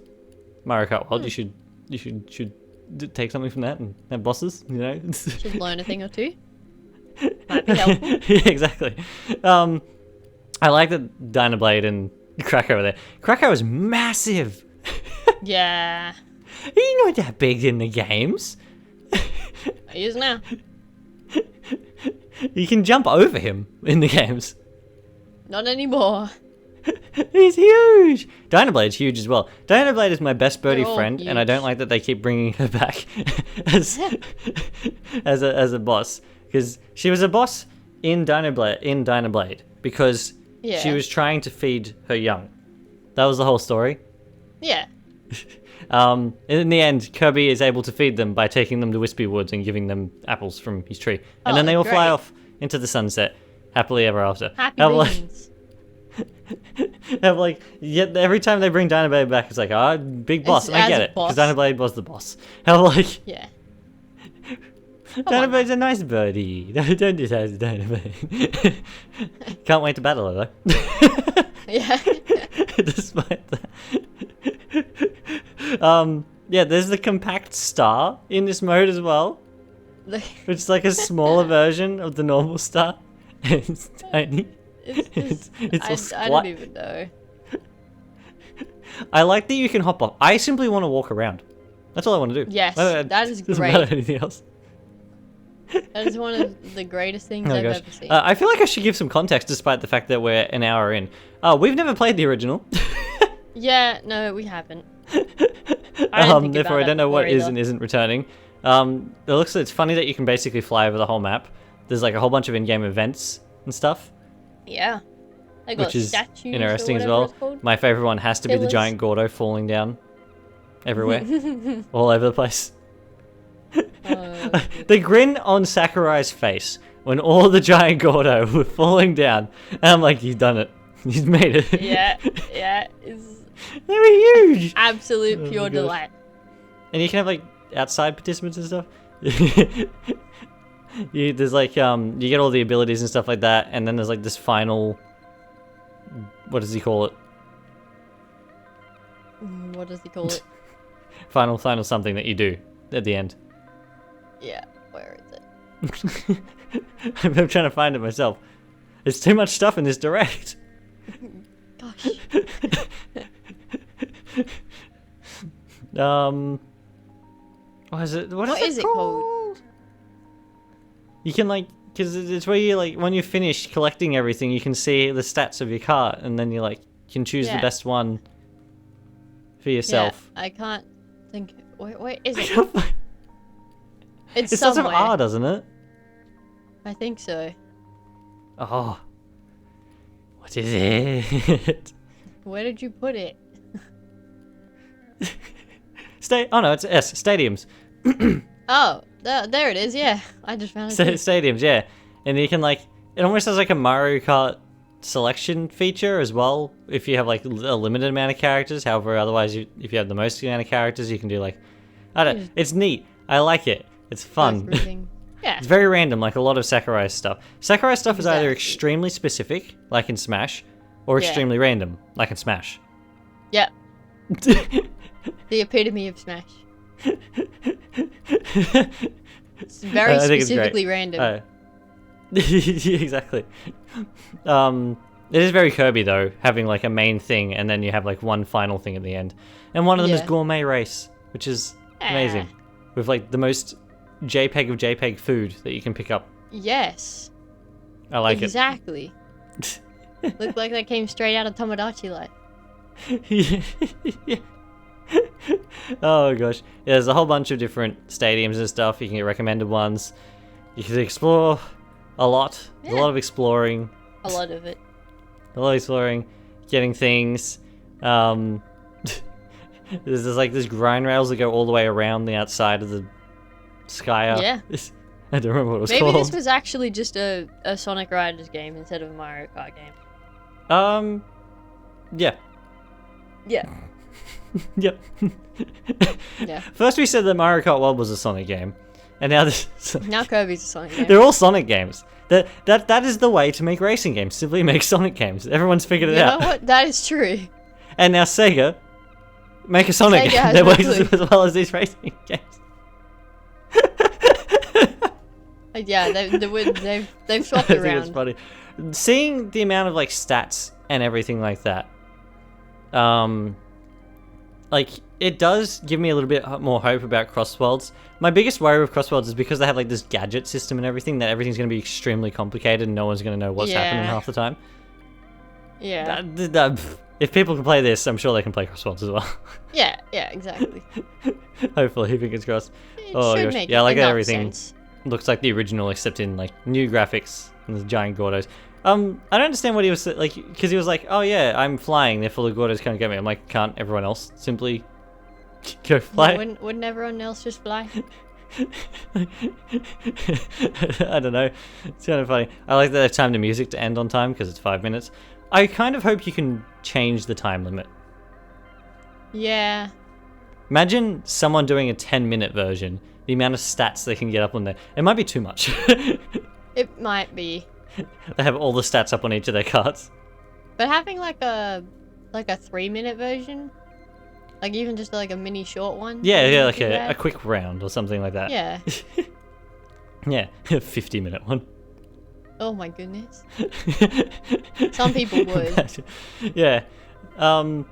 Speaker 1: Mario Kart World, you should take something from that and have bosses, you know?
Speaker 2: Should learn a thing or two. Might be helpful.
Speaker 1: Yeah, exactly. I like that Dynablade and Krakow were there. Krakow is massive.
Speaker 2: Yeah.
Speaker 1: He's not that big in the games.
Speaker 2: He is now.
Speaker 1: You can jump over him in the games.
Speaker 2: Not anymore.
Speaker 1: He's huge. Dynablade's huge as well. Dynablade is my best birdie
Speaker 2: They're all
Speaker 1: friend, and I
Speaker 2: huge.
Speaker 1: don't like that they keep bringing her back as a boss, because she was a boss in Dynablade because
Speaker 2: Yeah.
Speaker 1: she was trying to feed her young. That was the whole story.
Speaker 2: Yeah.
Speaker 1: In the end, Kirby is able to feed them by taking them to Wispy Woods and giving them apples from his tree, and then they all fly
Speaker 2: great.
Speaker 1: off into the sunset, happily ever after.
Speaker 2: Happy
Speaker 1: Have, like,
Speaker 2: beans.
Speaker 1: have, like, yet every time they bring Dynablade back, it's like, big boss.
Speaker 2: It's
Speaker 1: And I
Speaker 2: as
Speaker 1: get
Speaker 2: a
Speaker 1: it, because
Speaker 2: boss.
Speaker 1: Dynablade was the boss. Have, like,
Speaker 2: Yeah.
Speaker 1: Dynablade's a nice birdie. Don't do that to Dynablade. Can't wait to battle her though.
Speaker 2: Yeah.
Speaker 1: Despite that. Yeah, there's the compact star in this mode as well,
Speaker 2: The-
Speaker 1: which is like a smaller version of the normal star. It's tiny.
Speaker 2: It's just,
Speaker 1: It's all
Speaker 2: I
Speaker 1: squat.
Speaker 2: don't even know.
Speaker 1: I like that you can hop off. I simply want to walk around. That's all I want to do.
Speaker 2: Yes, that is
Speaker 1: doesn't
Speaker 2: great.
Speaker 1: matter anything else.
Speaker 2: That is one of the greatest things
Speaker 1: Oh
Speaker 2: I've
Speaker 1: gosh.
Speaker 2: ever seen.
Speaker 1: I feel like I should give some context despite the fact that we're an hour in. We've never played the original.
Speaker 2: Yeah, no, we haven't. I didn't think
Speaker 1: Therefore,
Speaker 2: about
Speaker 1: I don't know
Speaker 2: it
Speaker 1: what
Speaker 2: before
Speaker 1: is
Speaker 2: either.
Speaker 1: and isn't returning. It's funny that you can basically fly over the whole map. There's like a whole bunch of in-game events and stuff,
Speaker 2: Yeah. They got
Speaker 1: which is
Speaker 2: statues
Speaker 1: interesting
Speaker 2: or
Speaker 1: as
Speaker 2: whatever
Speaker 1: well.
Speaker 2: it's called.
Speaker 1: My favorite one has to be the
Speaker 2: Pillars.
Speaker 1: giant Gordo falling down everywhere, all over the place. The grin on Sakurai's face when all the giant Gordo were falling down, and I'm like, you've done it. You've made it.
Speaker 2: Yeah, it's
Speaker 1: They were huge.
Speaker 2: absolute
Speaker 1: Oh
Speaker 2: pure
Speaker 1: my gosh.
Speaker 2: delight.
Speaker 1: And you can have like outside participants and stuff. There's like you get all the abilities and stuff like that, and then there's like this final. What does he call it?
Speaker 2: What does he call it?
Speaker 1: Final something that you do at the end.
Speaker 2: Yeah, where is it?
Speaker 1: I'm trying to find it myself. There's too much stuff in this direct.
Speaker 2: Gosh.
Speaker 1: What is it?
Speaker 2: What is it called?
Speaker 1: You can like, because it's where you like when you finish collecting everything, you can see the stats of your cart, and then you like can choose the
Speaker 2: Yeah.
Speaker 1: best one for yourself.
Speaker 2: Yeah, I can't think. Wait, is it?
Speaker 1: it
Speaker 2: It's
Speaker 1: starts with
Speaker 2: somewhere.
Speaker 1: R, doesn't it?
Speaker 2: I think so.
Speaker 1: Oh, what is it?
Speaker 2: Where did you put it?
Speaker 1: Oh no, it's S. Stadiums.
Speaker 2: Oh, there it is. Yeah, I just found it. too.
Speaker 1: Stadiums, yeah. And you can like, it almost has like a Mario Kart selection feature as well. If you have like a limited amount of characters, however, otherwise, if you have the most amount of characters, you can do like, I don't. It's neat. I like it. It's fun.
Speaker 2: Everything. Yeah.
Speaker 1: It's very random, like a lot of Sakurai's stuff. Sakurai's stuff is either
Speaker 2: Exactly.
Speaker 1: extremely specific, like in Smash, or
Speaker 2: Yeah.
Speaker 1: extremely random, like in Smash.
Speaker 2: Yep. The epitome of Smash. It's very
Speaker 1: I think it's great.
Speaker 2: specifically random.
Speaker 1: Exactly. It is very Kirby though, having like a main thing and then you have like one final thing at the end, and one of them is
Speaker 2: Yeah.
Speaker 1: Gourmet Race, which is amazing. with like the most JPEG of JPEG food that you can pick up.
Speaker 2: Yes.
Speaker 1: I like
Speaker 2: exactly. Looked like they came straight out of Tomodachi Life.
Speaker 1: Yeah. Oh gosh, yeah, there's a whole bunch of different stadiums and stuff. You can get recommended ones. You can explore a lot. There's a lot of exploring.
Speaker 2: A lot of it.
Speaker 1: A lot of exploring, getting things. There's like this grind rails that go all the way around the outside of the sky.
Speaker 2: Yeah.
Speaker 1: I don't remember what it was
Speaker 2: Maybe
Speaker 1: called.
Speaker 2: this was actually just a Sonic Riders game instead of a Mario Kart game.
Speaker 1: Yeah.
Speaker 2: Yeah.
Speaker 1: Yep.
Speaker 2: Yeah.
Speaker 1: First we said that Mario Kart World was a Sonic game, and now this.
Speaker 2: Now Kirby's a Sonic game.
Speaker 1: They're all Sonic games. That is the way to make racing games. Simply make Sonic games. Everyone's figured it
Speaker 2: You
Speaker 1: out.
Speaker 2: know what? That is true.
Speaker 1: And now Sega make a Sonic
Speaker 2: Sega
Speaker 1: game
Speaker 2: has
Speaker 1: that
Speaker 2: no
Speaker 1: works
Speaker 2: clue.
Speaker 1: as well as these racing games.
Speaker 2: Yeah, they've swapped
Speaker 1: I think it's
Speaker 2: around.
Speaker 1: funny. Seeing the amount of like stats and everything like that, like it does give me a little bit more hope about Crossworlds. My biggest worry with Crossworlds is because they have like this gadget system and everything, that everything's going to be extremely complicated and no one's going to know what's happening half the time.
Speaker 2: Yeah.
Speaker 1: If people can play this, I'm sure they can play Crossworlds as well.
Speaker 2: Yeah, exactly.
Speaker 1: Hopefully, fingers crossed.
Speaker 2: It
Speaker 1: Oh
Speaker 2: should
Speaker 1: gosh,
Speaker 2: make
Speaker 1: yeah, I like that
Speaker 2: enough
Speaker 1: everything
Speaker 2: sense.
Speaker 1: looks like the original except in like new graphics and the giant Gordos. I don't understand what he was like, because he was like, "Oh yeah, I'm flying, therefore the Gordos can't get me." I'm like, can't everyone else simply go fly?
Speaker 2: Yeah, wouldn't everyone else just fly?
Speaker 1: I don't know. It's kind of funny. I like that they've timed the music to end on time because it's 5 minutes. I kind of hope you can change the time limit.
Speaker 2: Yeah.
Speaker 1: Imagine someone doing a 10-minute version. The amount of stats they can get up on there. It might be too much.
Speaker 2: It might be.
Speaker 1: They have all the stats up on each of their cards.
Speaker 2: But having like a 3-minute version, like even just like a mini short one.
Speaker 1: Yeah, like
Speaker 2: too
Speaker 1: a
Speaker 2: bad.
Speaker 1: quick round or something like that.
Speaker 2: Yeah.
Speaker 1: Yeah, a 50-minute one.
Speaker 2: Oh my goodness. Some people would.
Speaker 1: Yeah. The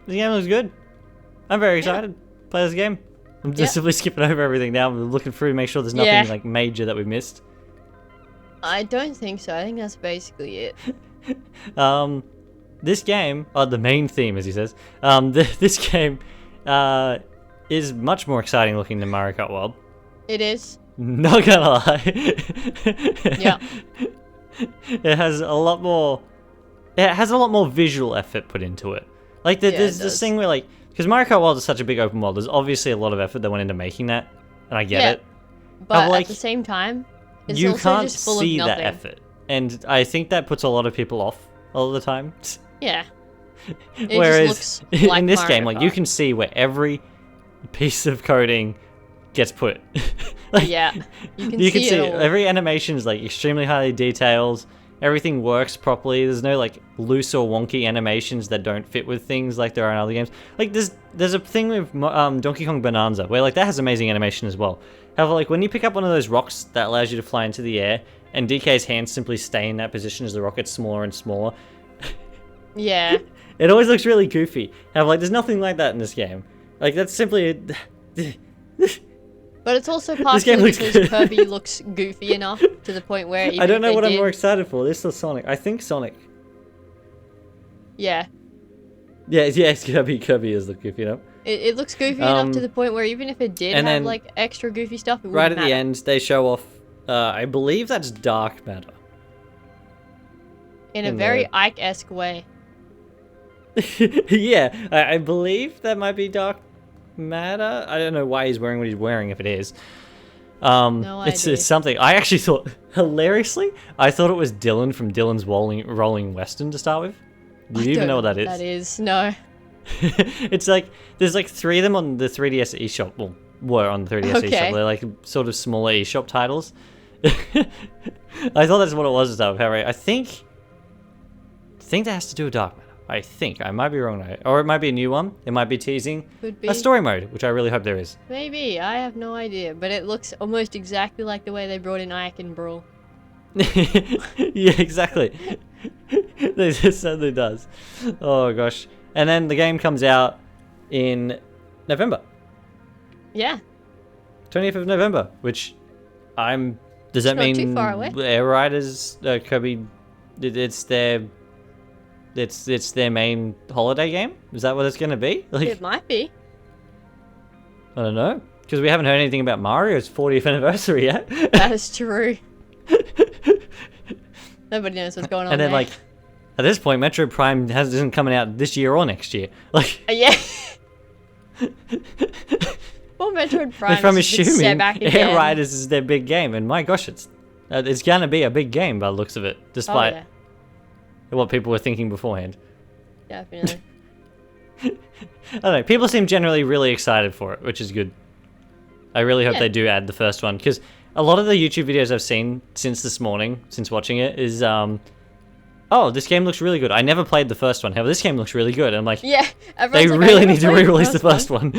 Speaker 1: game looks good. I'm very excited. Play this game. I'm just simply skipping over everything now. I'm looking through to make sure there's nothing like major that we missed.
Speaker 2: I don't think so. I think that's basically it.
Speaker 1: This game, the main theme, as he says, this game is much more exciting looking than Mario Kart World.
Speaker 2: It is.
Speaker 1: Not gonna lie.
Speaker 2: Yeah.
Speaker 1: It has a lot more. It has a lot more visual effort put into it. Like there's this thing where like, because Mario Kart World is such a big open world, there's obviously a lot of effort that went into making that, and I get it.
Speaker 2: But
Speaker 1: like,
Speaker 2: at the same time, it's
Speaker 1: you
Speaker 2: also
Speaker 1: can't
Speaker 2: just full
Speaker 1: see
Speaker 2: of
Speaker 1: that
Speaker 2: nothing.
Speaker 1: effort, and I think that puts a lot of people off all the time.
Speaker 2: Yeah. It
Speaker 1: Whereas
Speaker 2: just looks like
Speaker 1: in this
Speaker 2: Mario
Speaker 1: game, like you
Speaker 2: Kart.
Speaker 1: can see where every piece of coding gets put. Like,
Speaker 2: Yeah. You can
Speaker 1: you
Speaker 2: see it all.
Speaker 1: every animation is like extremely highly detailed. Everything works properly. There's no like loose or wonky animations that don't fit with things like there are in other games. Like there's a thing with Donkey Kong Bonanza where like that has amazing animation as well. However, like when you pick up one of those rocks that allows you to fly into the air, and DK's hands simply stay in that position as the rock gets smaller and smaller,
Speaker 2: Yeah.
Speaker 1: it always looks really goofy. However, like there's nothing like that in this game. Like that's simply.
Speaker 2: But it's also
Speaker 1: game
Speaker 2: partially
Speaker 1: looks
Speaker 2: because
Speaker 1: good.
Speaker 2: Kirby looks goofy enough to the point where even
Speaker 1: I don't
Speaker 2: if
Speaker 1: know
Speaker 2: they
Speaker 1: what I'm
Speaker 2: did-
Speaker 1: more excited for. This or Sonic? I think Sonic.
Speaker 2: Yeah.
Speaker 1: Yeah, it's Kirby is the goofy, you know.
Speaker 2: It looks goofy enough to
Speaker 1: Um,
Speaker 2: the point where even if it did
Speaker 1: and
Speaker 2: have
Speaker 1: then
Speaker 2: like extra goofy stuff, it
Speaker 1: Right
Speaker 2: wouldn't
Speaker 1: at the
Speaker 2: matter.
Speaker 1: end, they show off. I believe that's dark matter.
Speaker 2: In a
Speaker 1: in
Speaker 2: very
Speaker 1: the-
Speaker 2: Ike-esque way.
Speaker 1: Yeah, I believe that might be dark matter. I don't know why he's wearing what he's wearing if it is.
Speaker 2: No
Speaker 1: it's
Speaker 2: idea.
Speaker 1: something. I actually thought, hilariously, I thought it was Dylan from Dylan's Rolling Western to start with. Do you even know what that is?
Speaker 2: That is no.
Speaker 1: It's like there's like 3 of them on the 3DS eShop. Well, were on the 3DS
Speaker 2: Okay.
Speaker 1: eShop. They're like sort of smaller eShop titles. I thought that's what it was to start with. However, I think that has to do with dark matter. I think I might be wrong though, or it might be a new one. It might be teasing
Speaker 2: Could be.
Speaker 1: a story mode, which I really hope there is.
Speaker 2: Maybe. I have no idea. But it looks almost exactly like the way they brought in Ike and Brawl.
Speaker 1: Yeah, exactly. It certainly does. Oh gosh. And then the game comes out in November.
Speaker 2: Yeah.
Speaker 1: 20th of November, which does that
Speaker 2: not
Speaker 1: mean
Speaker 2: too far away.
Speaker 1: Air Riders, Kirby, it's their main holiday game? Is that what it's going to be? Like,
Speaker 2: It might be.
Speaker 1: I don't know. Because we haven't heard anything about Mario's 40th anniversary yet.
Speaker 2: That is true. Nobody knows what's going on
Speaker 1: And then,
Speaker 2: there.
Speaker 1: like, at this point, Metro Prime isn't coming out this year or next year. Like,
Speaker 2: Yeah. Well, Metroid Prime
Speaker 1: if I'm
Speaker 2: is a bit
Speaker 1: assuming
Speaker 2: set back again.
Speaker 1: Air Riders is their big game, and my gosh, it's gonna be a big game by the looks of it,
Speaker 2: Oh,
Speaker 1: despite
Speaker 2: yeah.
Speaker 1: what people were thinking beforehand.
Speaker 2: Definitely.
Speaker 1: I don't know. People seem generally really excited for it, which is good. I really hope
Speaker 2: Yeah.
Speaker 1: they do add the first one, because a lot of the YouTube videos I've seen since this morning, since watching it, is oh, this game looks really good. I never played the first one. However, this game looks really good. And I'm like,
Speaker 2: Yeah.
Speaker 1: they
Speaker 2: everyone's like,
Speaker 1: really
Speaker 2: "I
Speaker 1: need to
Speaker 2: never played
Speaker 1: re-release the first one.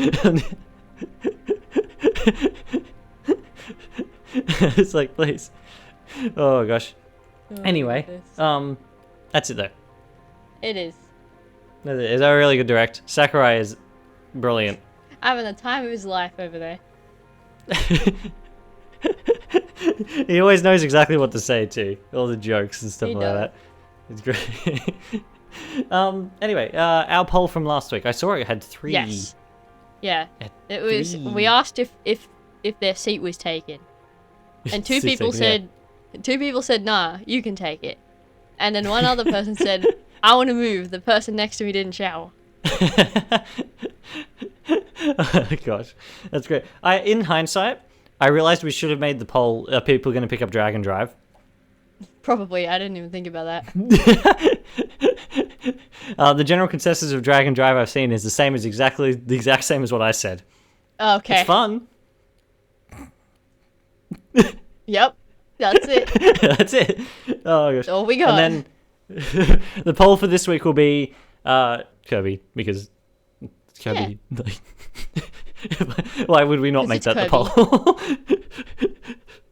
Speaker 1: It's like, please. Oh gosh.
Speaker 2: Oh,
Speaker 1: Anyway,
Speaker 2: goodness.
Speaker 1: that's it though.
Speaker 2: It is.
Speaker 1: It's a really good direct. Sakurai is brilliant.
Speaker 2: Having the time of his life over there.
Speaker 1: He always knows exactly what to say too. All the jokes and stuff
Speaker 2: He
Speaker 1: like
Speaker 2: does.
Speaker 1: that. It's great. Anyway, our poll from last week. I saw it had 3.
Speaker 2: Yes. Yeah.
Speaker 1: At
Speaker 2: It was.
Speaker 1: 3.
Speaker 2: We asked if their seat was taken, and two
Speaker 1: Seat's
Speaker 2: people
Speaker 1: taken,
Speaker 2: said, "Nah, you can take it," and then one other person said, "I want to move." The person next to me didn't shower.
Speaker 1: Oh, gosh, that's great. In hindsight, I realized we should have made the poll: are people going to pick up Dragon Drive?
Speaker 2: Probably. I didn't even think about that.
Speaker 1: The general consensus of Dragon Drive I've seen is the exact same as what I said.
Speaker 2: Okay.
Speaker 1: It's fun.
Speaker 2: Yep. That's it.
Speaker 1: That's it. Oh gosh.
Speaker 2: All we got.
Speaker 1: And then the poll for this week will be Kirby, because it's Kirby. Like, why would we not
Speaker 2: 'Cause
Speaker 1: make
Speaker 2: it's
Speaker 1: that the
Speaker 2: Kirby.
Speaker 1: poll?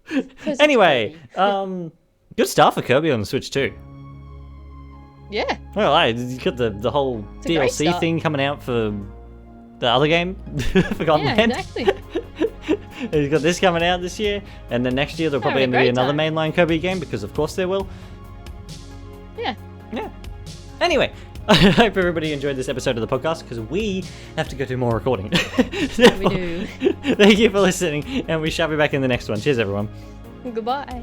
Speaker 2: 'Cause it's
Speaker 1: Anyway,
Speaker 2: Kirby.
Speaker 1: good start for Kirby on the Switch too.
Speaker 2: Yeah.
Speaker 1: Well, you got the whole
Speaker 2: It's a great
Speaker 1: DLC
Speaker 2: start.
Speaker 1: thing coming out for the other game, Forgotten
Speaker 2: Yeah.
Speaker 1: Land.
Speaker 2: Exactly.
Speaker 1: You've got this coming out this year, and then next year there'll probably
Speaker 2: Having a
Speaker 1: be
Speaker 2: great
Speaker 1: another
Speaker 2: time.
Speaker 1: mainline Kirby game, because of course there will.
Speaker 2: Yeah.
Speaker 1: Yeah. Anyway, I hope everybody enjoyed this episode of the podcast, because we have to go do more recording.
Speaker 2: We do.
Speaker 1: Thank you for listening, and we shall be back in the next one. Cheers, everyone.
Speaker 2: Goodbye.